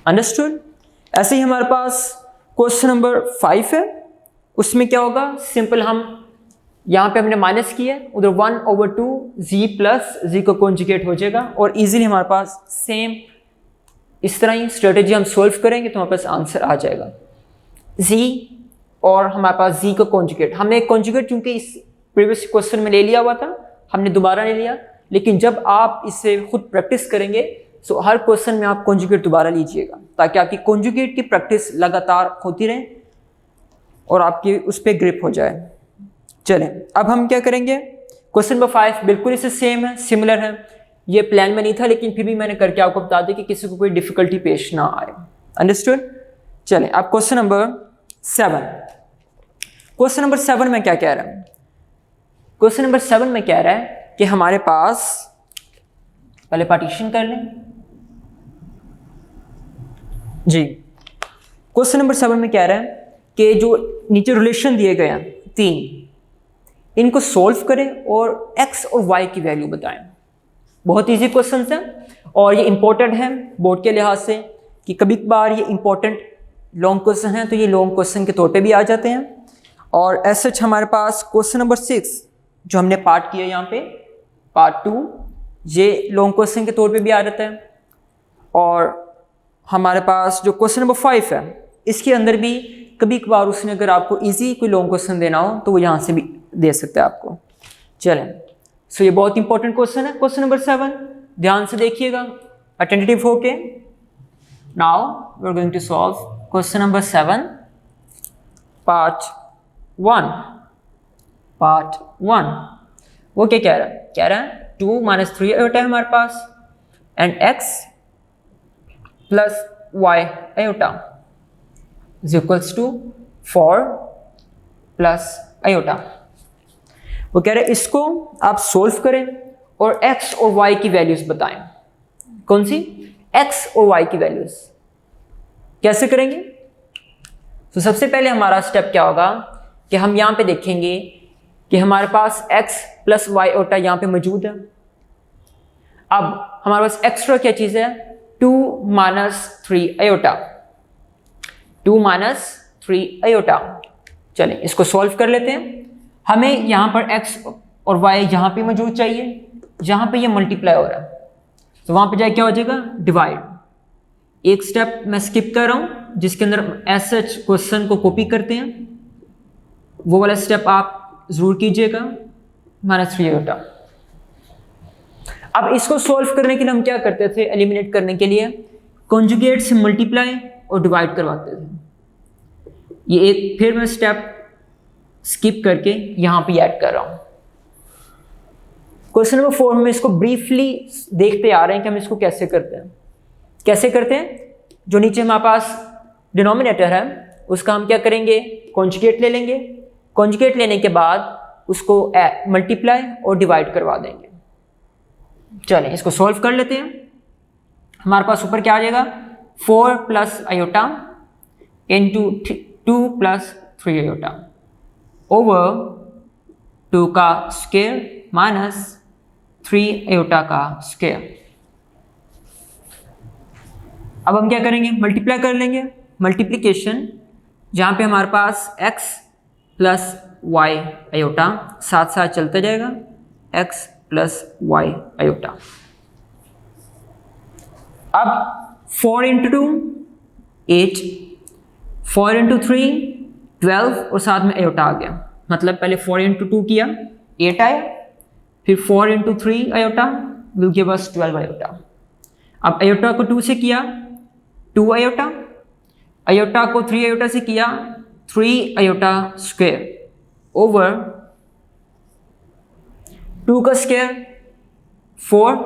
अंडरस्टूड। ऐसे ही हमारे पास क्वेश्चन नंबर 5 है, उसमें क्या होगा, सिंपल हम यहाँ पे हमने माइनस किया, उधर 1/2 z प्लस z को कॉन्जुगेट हो जाएगा और इजीली हमारे पास सेम इस तरह ही स्ट्रेटेजी हम सोल्व करेंगे तो हमारे पास आंसर आ जाएगा। z और हमारे पास z का कॉन्जुगेट, हमने एक कॉन्जुगेट चूंकि इस प्रीवियस क्वेश्चन में ले लिया हुआ था, हमने दोबारा ले लिया, लेकिन जब आप इससे खुद प्रैक्टिस करेंगे तो हर क्वेश्चन में आप कॉन्जुगेट दोबारा लीजिएगा ताकि आपकी कॉन्जुगेट की प्रैक्टिस लगातार होती रहे और आपकी उस पर ग्रिप हो जाए। चलें अब हम क्या करेंगे, क्वेश्चन नंबर 5 बिल्कुल इससे सेम है, सिमिलर है। ये प्लान में नहीं था लेकिन फिर भी मैंने करके आपको बता दिया कि किसी को कोई डिफिकल्टी पेश ना आए। अंडरस्टूड। चलें अब क्वेश्चन नंबर 7। क्वेश्चन नंबर 7 में क्या कह रहा है, क्वेश्चन नंबर 7 में कह रहा है कि हमारे पास, पहले पार्टीशन कर लें जी। क्वेश्चन नंबर 7 में कह रहा है कि जो नीचे रिलेशन दिए गए हैं 3, इनको सोल्व करें और x और y की वैल्यू बताएं। बहुत इजी क्वेश्चन है और ये इंपॉर्टेंट है बोर्ड के लिहाज से कि कभी कभार ये इंपॉर्टेंट लॉन्ग क्वेश्चन है तो ये लॉन्ग क्वेश्चन के तौर पे भी आ जाते हैं। और ऐसे हमारे पास क्वेश्चन नंबर 6 जो हमने पार्ट किया यहाँ पे, पार्ट 2, ये लॉन्ग क्वेश्चन के तौर पे भी आ जाता है। और हमारे पास जो क्वेश्चन नंबर 5 है इसके अंदर भी कभी कभार उसने अगर आपको इजी कोई लॉन्ग क्वेश्चन देना हो तो वो यहाँ से भी दे सकते हैं आपको। चलें सो ये बहुत इंपॉर्टेंट क्वेश्चन है क्वेश्चन नंबर 7, ध्यान से देखिएगा अटेंटिव होके। Now we are going to solve question number 7 part 1। Part 1 वो क्या कह रहा है, कह रहा है 2 - 3 आयोटा है हमारे पास and x plus y iota is equals to 4 plus iota. वो कह रहे हैं इसको आप सोल्व करें और x और y की वैल्यूज बताएं। कौन सी, x और y की वैल्यूज कैसे करेंगे। तो सबसे पहले हमारा स्टेप क्या होगा कि हम यहाँ पे देखेंगे कि हमारे पास x प्लस y आयोटा यहाँ पे मौजूद है। अब हमारे पास एक्स्ट्रा क्या चीज़ है, 2 - 3 आयोटा, 2 - 3 आयोटा। चलें इसको सॉल्व कर लेते हैं। हमें यहाँ पर x और y यहाँ पे मौजूद चाहिए, जहाँ पे ये मल्टीप्लाई हो रहा है तो वहाँ पे जाए क्या हो जाएगा, डिवाइड। एक स्टेप मैं स्किप कर रहा हूँ जिसके अंदर ऐसे क्वेश्चन को कॉपी करते हैं, वो वाला स्टेप आप ज़रूर कीजिएगा, -3 आयोटा। अब इसको सॉल्व करने के लिए हम क्या करते थे, एलिमिनेट करने के लिए कॉन्जुगेट से मल्टीप्लाई और डिवाइड करवाते थे। ये एक फिर मैं स्टेप स्किप करके यहाँ पे ऐड कर रहा हूँ। क्वेश्चन नंबर 4 में इसको ब्रीफली देखते आ रहे हैं कि हम इसको कैसे करते हैं। कैसे करते हैं, जो नीचे हमारे पास डिनोमिनेटर है उसका हम क्या करेंगे, कॉन्जुगेट ले लेंगे। कॉन्जुगेट लेने के बाद उसको मल्टीप्लाई और डिवाइड करवा देंगे। चलें इसको सॉल्व कर लेते हैं। हमारे पास ऊपर क्या आ जाएगा, 4 plus iota into 2 plus 3 iota over 2 का स्क्वायर माइनस 3 आयोटा का स्क्वायर। अब हम क्या करेंगे, मल्टीप्लाई कर लेंगे। मल्टीप्लिकेशन जहाँ पे हमारे पास x प्लस y आयोटा साथ साथ चलता जाएगा, x प्लस y आयोटा। अब 4 × 2 8, 4 × 3 12 और साथ में आयोटा आ गया, मतलब पहले 4 × 2 किया 8 आया, फिर 4 × 3 iota will give us 12 iota. अब आयोटा को 2 से किया 2 आयोटा, आयोटा को 3 आयोटा से किया 3 आयोटा स्क्वायर ओवर 2 का स्क्वायर 4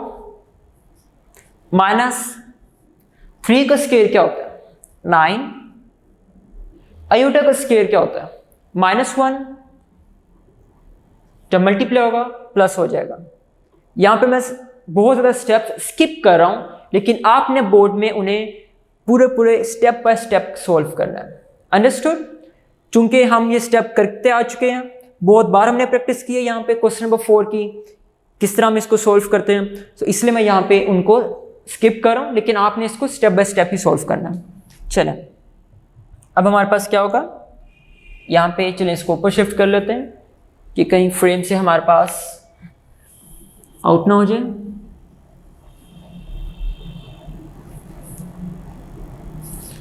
माइनस 3 का स्क्वायर क्या होता है, 9, आयोटा का स्क्वायर क्या होता है, -1। जब मल्टीप्लाई होगा प्लस हो जाएगा। यहाँ पे मैं बहुत ज़्यादा स्टेप्स स्किप कर रहा हूँ, लेकिन आपने बोर्ड में उन्हें पूरे स्टेप बाय स्टेप सॉल्व करना है। अंडरस्टूड। चूंकि हम ये स्टेप करते आ चुके हैं, बहुत बार हमने प्रैक्टिस की है यहाँ पे क्वेश्चन नंबर 4 की, किस तरह हम इसको सोल्व करते हैं, तो इसलिए मैं यहाँ पे उनको स्किप कर रहा हूँ, लेकिन आपने इसको step by step he solve करना है। चलें, अब हमारे पास क्या होगा, यहाँ पे चलें इसको ऊपर शिफ्ट कर लेते हैं कि कहीं फ्रेम से हमारे पास आउट ना हो जाए।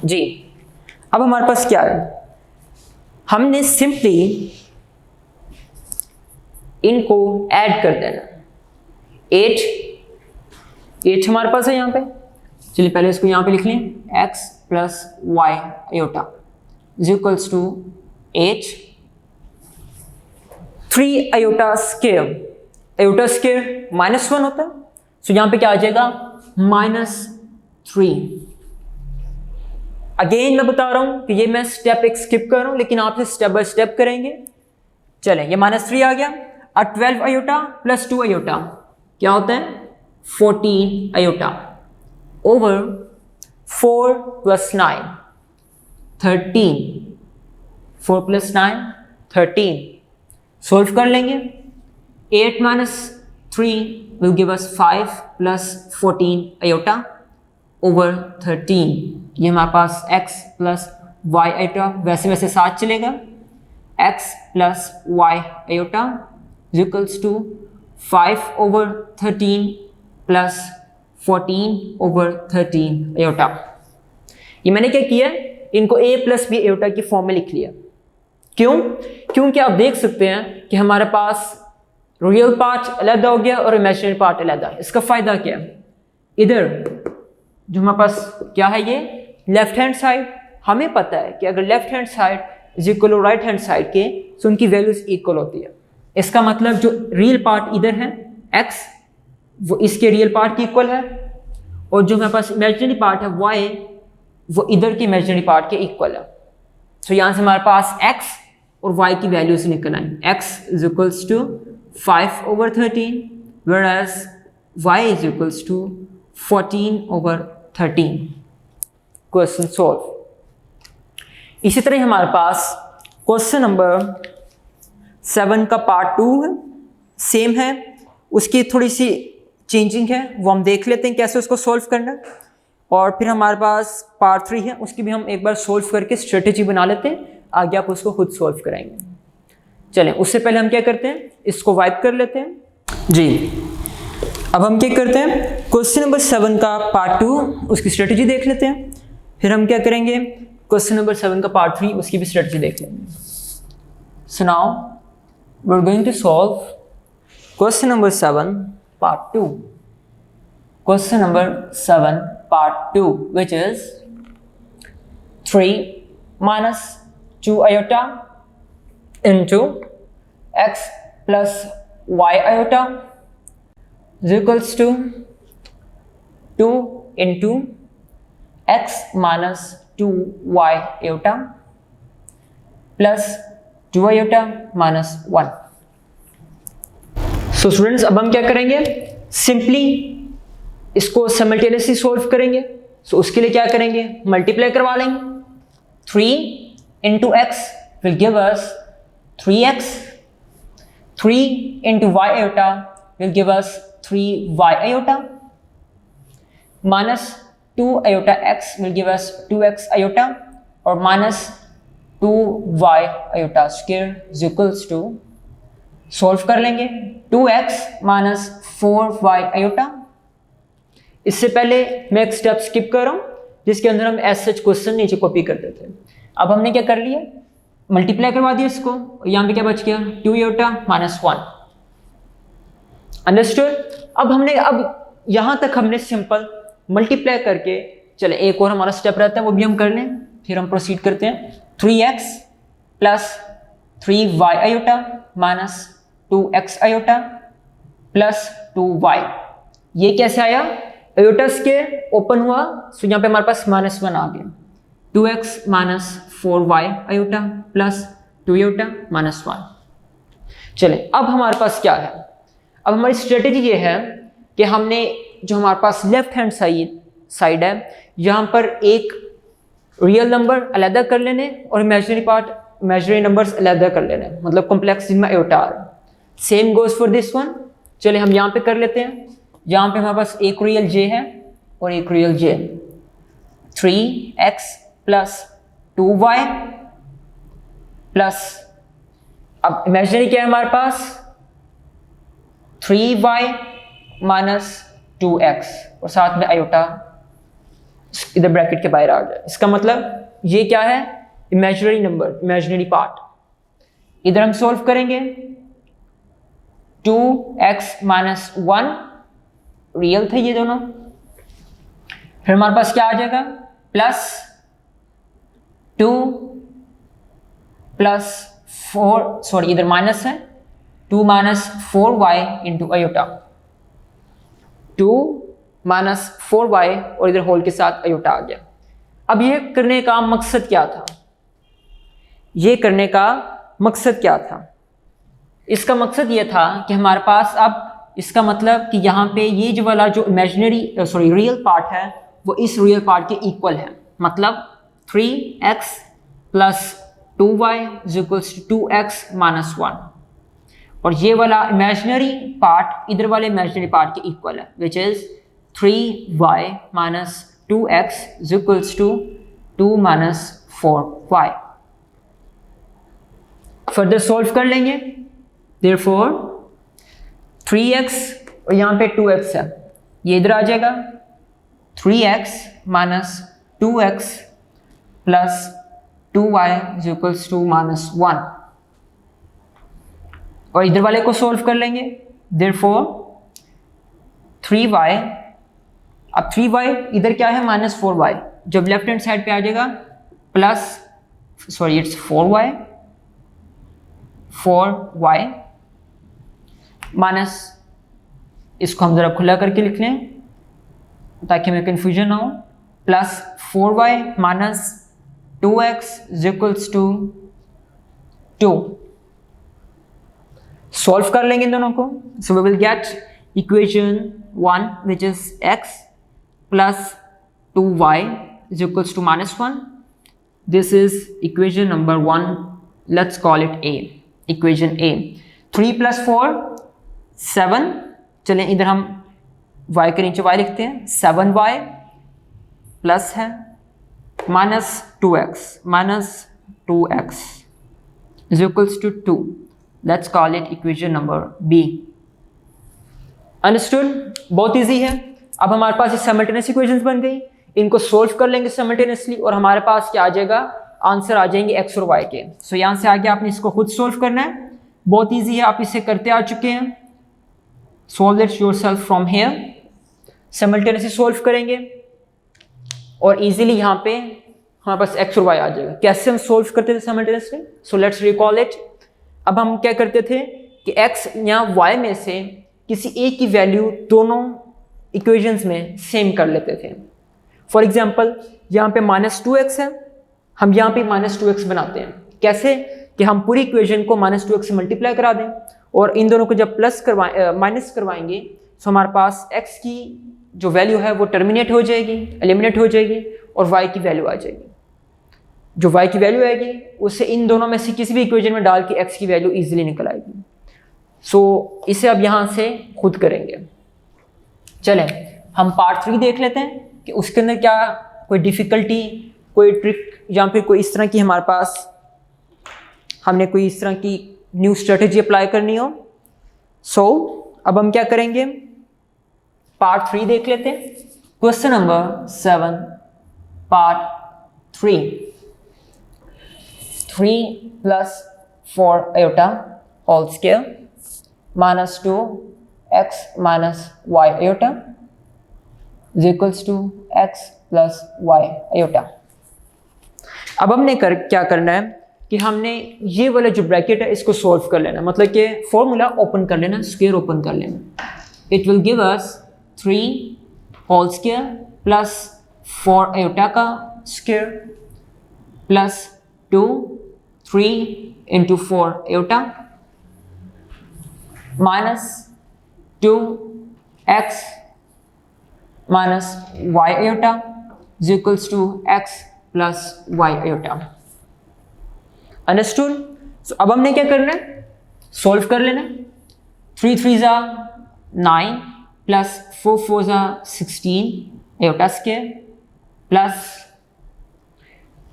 जी, अब हमारे पास क्या है, हमने सिंपली इनको ऐड कर देना। 8 हमारे पास है यहाँ पे, चलिए पहले इसको यहाँ पे लिख लें, x plus Y iota is equals to 8, 3 iota square, iota square -1 होता है, सो यहाँ पे क्या आ जाएगा -3। अगेन मैं बता रहा हूं कि ये मैं स्टेप एक स्किप कर रहा हूं, लेकिन आप स्टेप बाय स्टेप करेंगे। चलें, ये -3 आ गया। और 12 आयोटा प्लस 2 आयोटा क्या होता है 14 iota over 4 plus 9 13, 4 plus 9 13, solve कर लेंगे। 8 minus 3 will give us 5 plus 14 iota over 13। ये हमारे पास x plus y iota वैसे वैसे साथ चलेगा, x plus y iota is equals to 5 over 13 plus 14 over 13 iota। ये मैंने क्या किया, इनको a plus b iota की फॉर्म में लिख लिया। क्यों? क्योंकि आप देख सकते हैं कि हमारे पास रियल पार्ट अलग हो गया और इमेजिनरी पार्ट अलग है। इसका फायदा क्या है, इधर जो हमारे पास क्या है, ये लेफ्ट हैंड साइड, हमें पता है कि अगर left hand side is equal to right hand side के, तो उनकी वैल्यूज इक्वल होती है। इसका मतलब जो रियल पार्ट इधर है x, वो इसके रियल पार्ट की इक्वल है, और जो हमारे पास इमेजिनरी पार्ट है y, वो इधर के इमेजिनरी पार्ट के इक्वल है। तो यहाँ से हमारे पास x और y की वैल्यूज निकल आई। x is equals to 5 over 13 whereas y is equals to 14 over 13। Question solve. इसी तरह हमारे पास क्वेश्चन नंबर 7 का पार्ट 2 है, सेम है, उसकी थोड़ी सी चेंजिंग है, वो हम देख लेते हैं कैसे उसको सॉल्व करना है। और फिर हमारे पास पार्ट 3 है, उसकी भी हम एक बार सॉल्व करके स्ट्रेटेजी बना लेते हैं, आगे आप उसको खुद सॉल्व कराएंगे। चलें, उससे पहले हम क्या करते हैं, इसको वाइप कर लेते हैं जी। अब हम क्या करते हैं, क्वेश्चन नंबर 7 का पार्ट 2 उसकी स्ट्रेटजी देख लेते हैं, फिर हम क्या करेंगे, क्वेश्चन नंबर 7 का पार्ट 3 उसकी भी स्ट्रेटजी देख लेंगे। So now we are going to solve question number 7 part 2, question number 7 part 2 which is 3 minus 2 iota into x plus y iota is equals to 2 into x minus 2y iota plus 2 iota minus 1। So students, अब हम क्या करेंगे, सिंपली इसको सिमल्टेनियसली सोल्व करेंगे। सो उसके लिए क्या करेंगे, मल्टीप्लाई करवा लेंगे। 3 into x will give us 3x, 3 into y iota will give us 3y iota, minus 2 iota x will give us 2x iota, और minus 2y iota square is equals to, solve कर लेंगे, 2x minus 4y iota। इससे पहले मैं एक स्टेप स्किप कर रहा हूँ, जिसके अंदर हम एज सच क्वेश्चन नीचे कॉपी करते थे। अब हमने क्या कर लिया, मल्टीप्लाई करवा दिया इसको, यहाँ पे क्या बच गया, 2 iota minus 1। अंडरस्टूड। अब यहाँ तक हमने सिंपल मल्टीप्लाई करके, चले एक और हमारा स्टेप रहता है, वो भी हम कर लें, फिर हम प्रोसीड करते हैं। 3x plus 3y iota minus 2x iota plus 2y। ये कैसे आया, आयोटा स्क्वायर ओपन हुआ, सो यहाँ पे हमारे पास -1 आ गया। 2x minus 4y iota plus 2 iota minus 1। चले, अब हमारे पास क्या है, अब हमारी स्ट्रेटेजी ये है कि हमने जो हमारे पास लेफ्ट हैंड साइड है, यहाँ पर एक रियल नंबर अलग कर लेने और इमेजिनरी पार्ट, इमेजिनरी नंबर्स अलग कर लेने, मतलब कॉम्प्लेक्स जिनमें आयोटा आ रहा है। Same goes for this one, चलिए हम यहाँ पे कर लेते हैं। यहाँ पे हमारे पास एक रियल j है और एक real j, 3x plus 2y plus, अब इमेजिनरी क्या है हमारे पास, 3y माइनस 2x और साथ में आयोटा इधर ब्रैकेट के बाहर आ जाए। इसका मतलब ये क्या है, इमेजिनरी नंबर, इमेजिनरी पार्ट। इधर हम सॉल्व करेंगे, 2x माइनस 1 रियल थे ये दोनों, फिर हमारे पास क्या आ जाएगा, प्लस 2 प्लस 4, सॉरी इधर माइनस है, 2 minus 4y into iota, 2 minus 4y और इधर होल के साथ आयोटा आ गया। अब ये करने का मकसद क्या था, ये करने का मकसद क्या था, इसका मकसद ये था कि हमारे पास अब इसका मतलब कि यहाँ पे ये जो वाला जो इमेजिनरी सॉरी रियल पार्ट है वो इस रियल पार्ट के इक्वल है। मतलब 3x plus 2y equals to 2x minus 1, और ये वाला इमेजिनरी पार्ट इधर वाले इमेजिनरी पार्ट के इक्वल है, which is 3y minus 2x equals to 2 minus 4y। Further solve कर लेंगे, देयरफॉर 3x और यहाँ पे 2x है, ये इधर आ जाएगा, 3x minus 2x plus 2y equals to minus 1, और इधर वाले को सॉल्व कर लेंगे, देयरफॉर 3y, अब 3y इधर क्या है माइनस 4y, जब लेफ्ट हैंड साइड पे आ जाएगा plus, sorry it's 4y minus, इसको हम जरा खुला करके लिख लें ताकि हमें कंफ्यूजन ना हो, plus 4y minus 2x equals to 2। Solve कर लेंगे इन दोनों को, so we will get equation 1 which is x plus 2y equals to minus 1। This is equation number 1, let's call it a, equation a। 3 plus 4 7, चलें इधर हम y के नीचे y लिखते हैं, 7y प्लस है minus 2x is equals to 2, let's call it equation number b। Understood, बहुत इजी है। अब हमारे पास ये साइमल्टेनियस इक्वेशंस बन गई, इनको सोल्व कर लेंगे साइमल्टेनियसली और हमारे पास क्या आ जाएगा, आंसर आ जाएंगे x और y के। सो यहाँ से आगे आपने इसको खुद सोल्व करना है, बहुत इजी है, आप इसे करते आ चुके हैं। Solve it yourself from here, simultaneously solve करेंगे और इजीली यहाँ पे हमारे पास x और y आ जाएगा। कैसे हम सोल्व करते थे simultaneously, so let's recall it. अब हम क्या करते थे कि x या y में से किसी एक की वैल्यू दोनों इक्वेशंस में सेम कर लेते थे। फॉर एग्जांपल यहाँ पे माइनस 2x है, हम यहाँ पे माइनस 2x बनाते हैं, कैसे कि हम पूरी इक्वेशन को माइनस 2x से मल्टीप्लाई करा दें और इन दोनों को जब प्लस माइनस करवाएंगे तो हमारे पास x की जो वैल्यू है वो टर्मिनेट हो जाएगी, एलिमिनेट हो जाएगी और y की वैल्यू आ जाएगी। जो y की वैल्यू आएगी उससे इन दोनों में से किसी भी इक्वेशन में डाल के x की वैल्यू इजीली निकल आएगी। सो इसे अब यहाँ से खुद करेंगे। चलें हम पार्ट 3 देख लेते हैं कि उसके अंदर क्या कोई डिफ़िकल्टी, कोई ट्रिक या फिर कोई इस तरह की हमारे पास हमने कोई इस तरह की न्यू स्ट्रेटेजी अप्लाई करनी हो। सो अब हम क्या करेंगे, पार्ट 3 देख लेते हैं। Question number 7 part 3 plus 4 iota whole square minus 2x minus y iota is equals to x plus y iota. अब हमने क्या करना है कि हमने ये वाला जो ब्रैकेट है इसको सॉल्व कर लेना, मतलब कि फॉर्मूला ओपन कर लेना, स्क्वायर ओपन कर लेना। It will give us 3 whole square plus 4 iota का square plus 3 into 4 iota minus 2x minus y iota is equals to x plus y iota. Understood. So अब हमने क्या करना है, सॉल्व कर लेना। 3 3 जा 9 प्लस 4 4 ज़ा 16 आयोटा स्क्वायर प्लस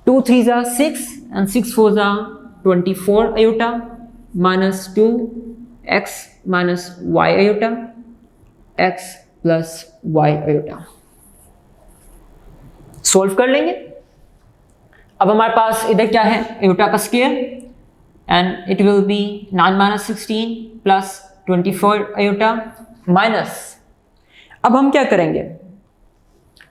2 3 ज़ा 6 एंड 6 4 ज़ा 24 iota minus 2 x minus y iota x plus y iota. Solve कर लेंगे। अब हमारे पास इधर क्या है, आयोटा का square and it will be 9 minus 16 plus 24 iota minus, अब हम क्या करेंगे,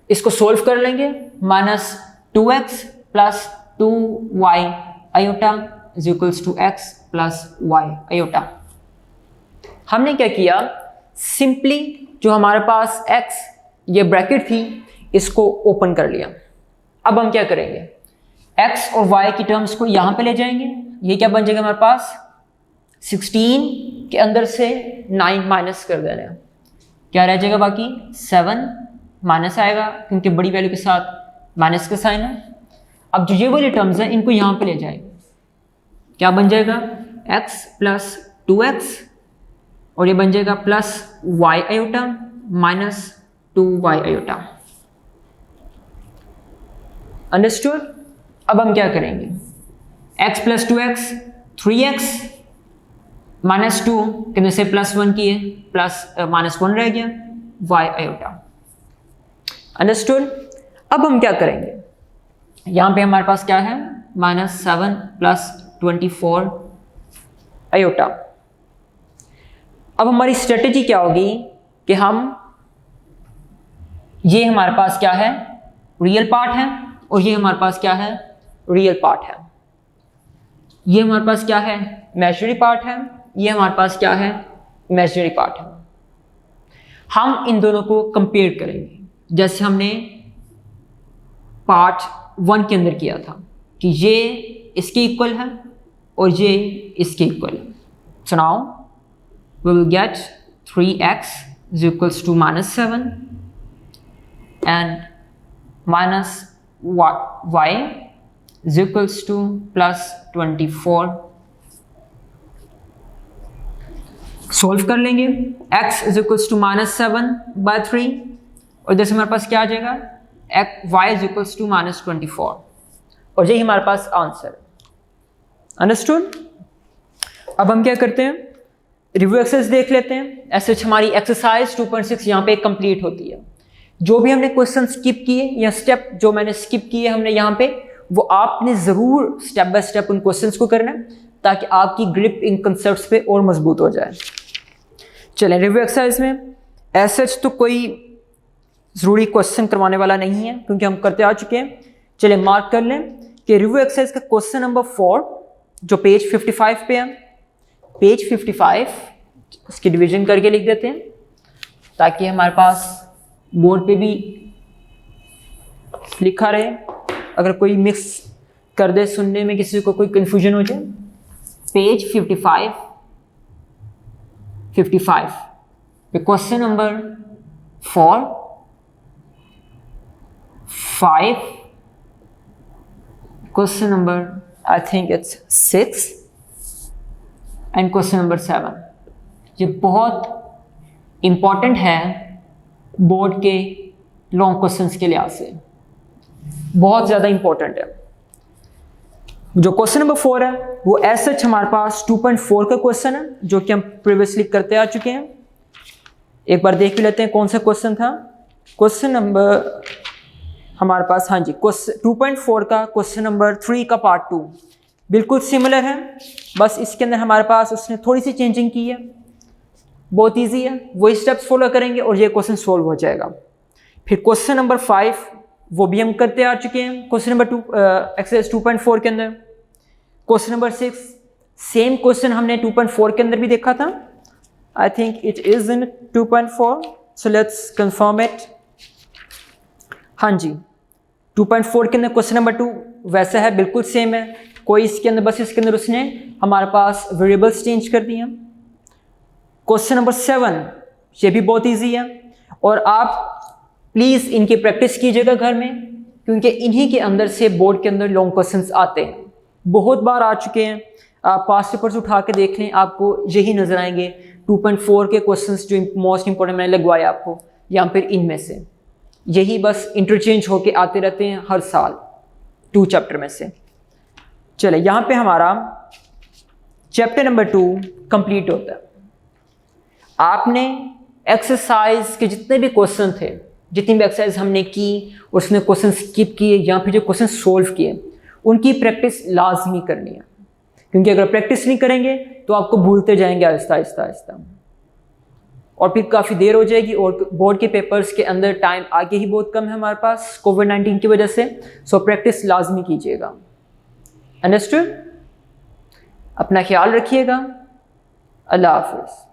इसको सोल्व कर लेंगे। Minus 2x plus 2y iota is equals to x plus y iota. हमने क्या किया, सिंपली जो हमारे पास x ये ब्रैकेट थी इसको ओपन कर लिया। अब हम क्या करेंगे, x और y की टर्म्स को यहाँ पे ले जाएंगे। ये क्या बन जाएगा हमारे पास, 16 के अंदर से 9 माइनस कर देना, क्या रह जाएगा बाकी 7 माइनस आएगा क्योंकि बड़ी वैल्यू के साथ माइनस का साइन है। अब जो ये वाली टर्म्स हैं इनको यहाँ पे ले जाएंगे, क्या बन जाएगा x प्लस 2x और ये बन जाएगा plus y iota minus 2y iota. Understood. अब हम क्या करेंगे, x plus 2x 3x minus 2 के अंदर से प्लस 1 किए प्लस माइनस 1 रह गया y आयोटा। अंडरस्टूड। अब हम क्या करेंगे, यहाँ पे हमारे पास क्या है माइनस 7 प्लस 24 आयोटा। अब हमारी स्ट्रेटेजी क्या होगी कि हम, ये हमारे पास क्या है रियल पार्ट है और ये हमारे पास क्या है रियल पार्ट है, ये हमारे पास क्या है इमेजिनरी पार्ट है, ये हमारे पास क्या है इमेजिनरी पार्ट है। हम इन दोनों को कंपेयर करेंगे जैसे हमने पार्ट 1 के अंदर किया था कि ये इसके इक्वल है और ये इसके इक्वल है। So now we will get 3x is equals to minus 7 and minus y is equals to plus 24। Solve कर लेंगे, x is equals to minus 7 by 3 और इधर से हमारे पास क्या आ जाएगा y is equals to minus 24 और यही हमारे पास आंसर है। अंडरस्टूड। अब हम क्या करते हैं, रिव्यू एक्सरसाइज देख लेते हैं। ऐसे हमारी एक्सरसाइज 2.6 यहाँ पे कंप्लीट होती है। जो भी हमने क्वेश्चन स्किप किए या स्टेप जो मैंने स्किप किए हमने यहाँ पे, वो आपने ज़रूर स्टेप बाय स्टेप उन क्वेश्चंस को करना है ताकि आपकी ग्रिप इन कंसेप्ट्स पे और मजबूत हो जाए। चलें रिव्यू एक्सरसाइज में ऐसे तो कोई ज़रूरी क्वेश्चन करवाने वाला नहीं है क्योंकि हम करते आ चुके हैं। चलें मार्क कर लें कि रिव्यू एक्सरसाइज का क्वेश्चन नंबर 4 जो पेज 55 पे है, पेज 55 इसकी डिवीजन करके लिख देते हैं ताकि हमारे पास बोर्ड पे भी लिखा रहे, अगर कोई मिक्स कर दे सुनने में किसी को कोई कंफ्यूजन हो जाए। पेज 55 पे question number 4 5 question number I think it's 6 and question number 7। ये बहुत इम्पॉर्टेंट है बोर्ड के लॉन्ग क्वेश्चंस के लिहाज से, बहुत ज़्यादा इम्पॉर्टेंट है। जो क्वेश्चन नंबर 4 है वो एज सच हमारे पास 2.4 का क्वेश्चन है जो कि हम प्रीवियसली करते आ चुके हैं। एक बार देख भी लेते हैं कौन सा क्वेश्चन था। क्वेश्चन नंबर हमारे पास, हाँ जी, 2.4 का क्वेश्चन नंबर 3 का पार्ट 2 बिल्कुल सिमिलर है, बस इसके अंदर हमारे पास उसने थोड़ी सी चेंजिंग की है। बहुत इजी है, वही स्टेप्स फॉलो करेंगे और ये क्वेश्चन सोल्व हो जाएगा। फिर क्वेश्चन नंबर 5 वो भी हम करते आ चुके हैं क्वेश्चन नंबर 2 एक्सरसाइज 2.4 के अंदर। क्वेश्चन नंबर 6 सेम क्वेश्चन हमने 2.4 के अंदर भी देखा था। I think it is in 2.4, so let's confirm it. हाँ जी, 2.4 के अंदर क्वेश्चन नंबर 2 वैसा है, बिल्कुल सेम है, कोई इसके अंदर बस इसके अंदर उसने हमारे पास वेरिएबल्स चेंज कर दिए। क्वेश्चन नंबर 7 ये भी बहुत इजी है और आप प्लीज़ इनकी प्रैक्टिस कीजिएगा घर में क्योंकि इन्हीं के अंदर से बोर्ड के अंदर लॉन्ग क्वेश्चंस आते हैं, बहुत बार आ चुके हैं। आप पास्ट पेपर्स उठा के देख लें, आपको यही नज़र आएंगे 2.4 के क्वेश्चंस जो मोस्ट इंपॉर्टेंट मैंने लगवाए आपको, या फिर इनमें से यही बस इंटरचेंज होके आते रहते हैं हर साल 2 चैप्टर में से। चले यहाँ पे हमारा चैप्टर नंबर 2 कंप्लीट होता है। आपने एक्सरसाइज के जितने भी क्वेश्चन थे, जितनी भी एक्सरसाइज हमने की और उसमें क्वेश्चन स्किप किए या फिर जो क्वेश्चन सोल्व किए, उनकी प्रैक्टिस लाजमी करनी है, क्योंकि अगर प्रैक्टिस नहीं करेंगे तो आपको भूलते जाएंगे आहिस्ता आहिस्ता आहिस्ता, और फिर काफ़ी देर हो जाएगी। और बोर्ड के पेपर्स के अंदर टाइम आगे ही बहुत कम है हमारे पास कोविड-19 की वजह से। सो प्रैक्टिस लाजमी कीजिएगा। अंडरस्टूड? अपना ख्याल रखिएगा। अल्लाह हाफिज़।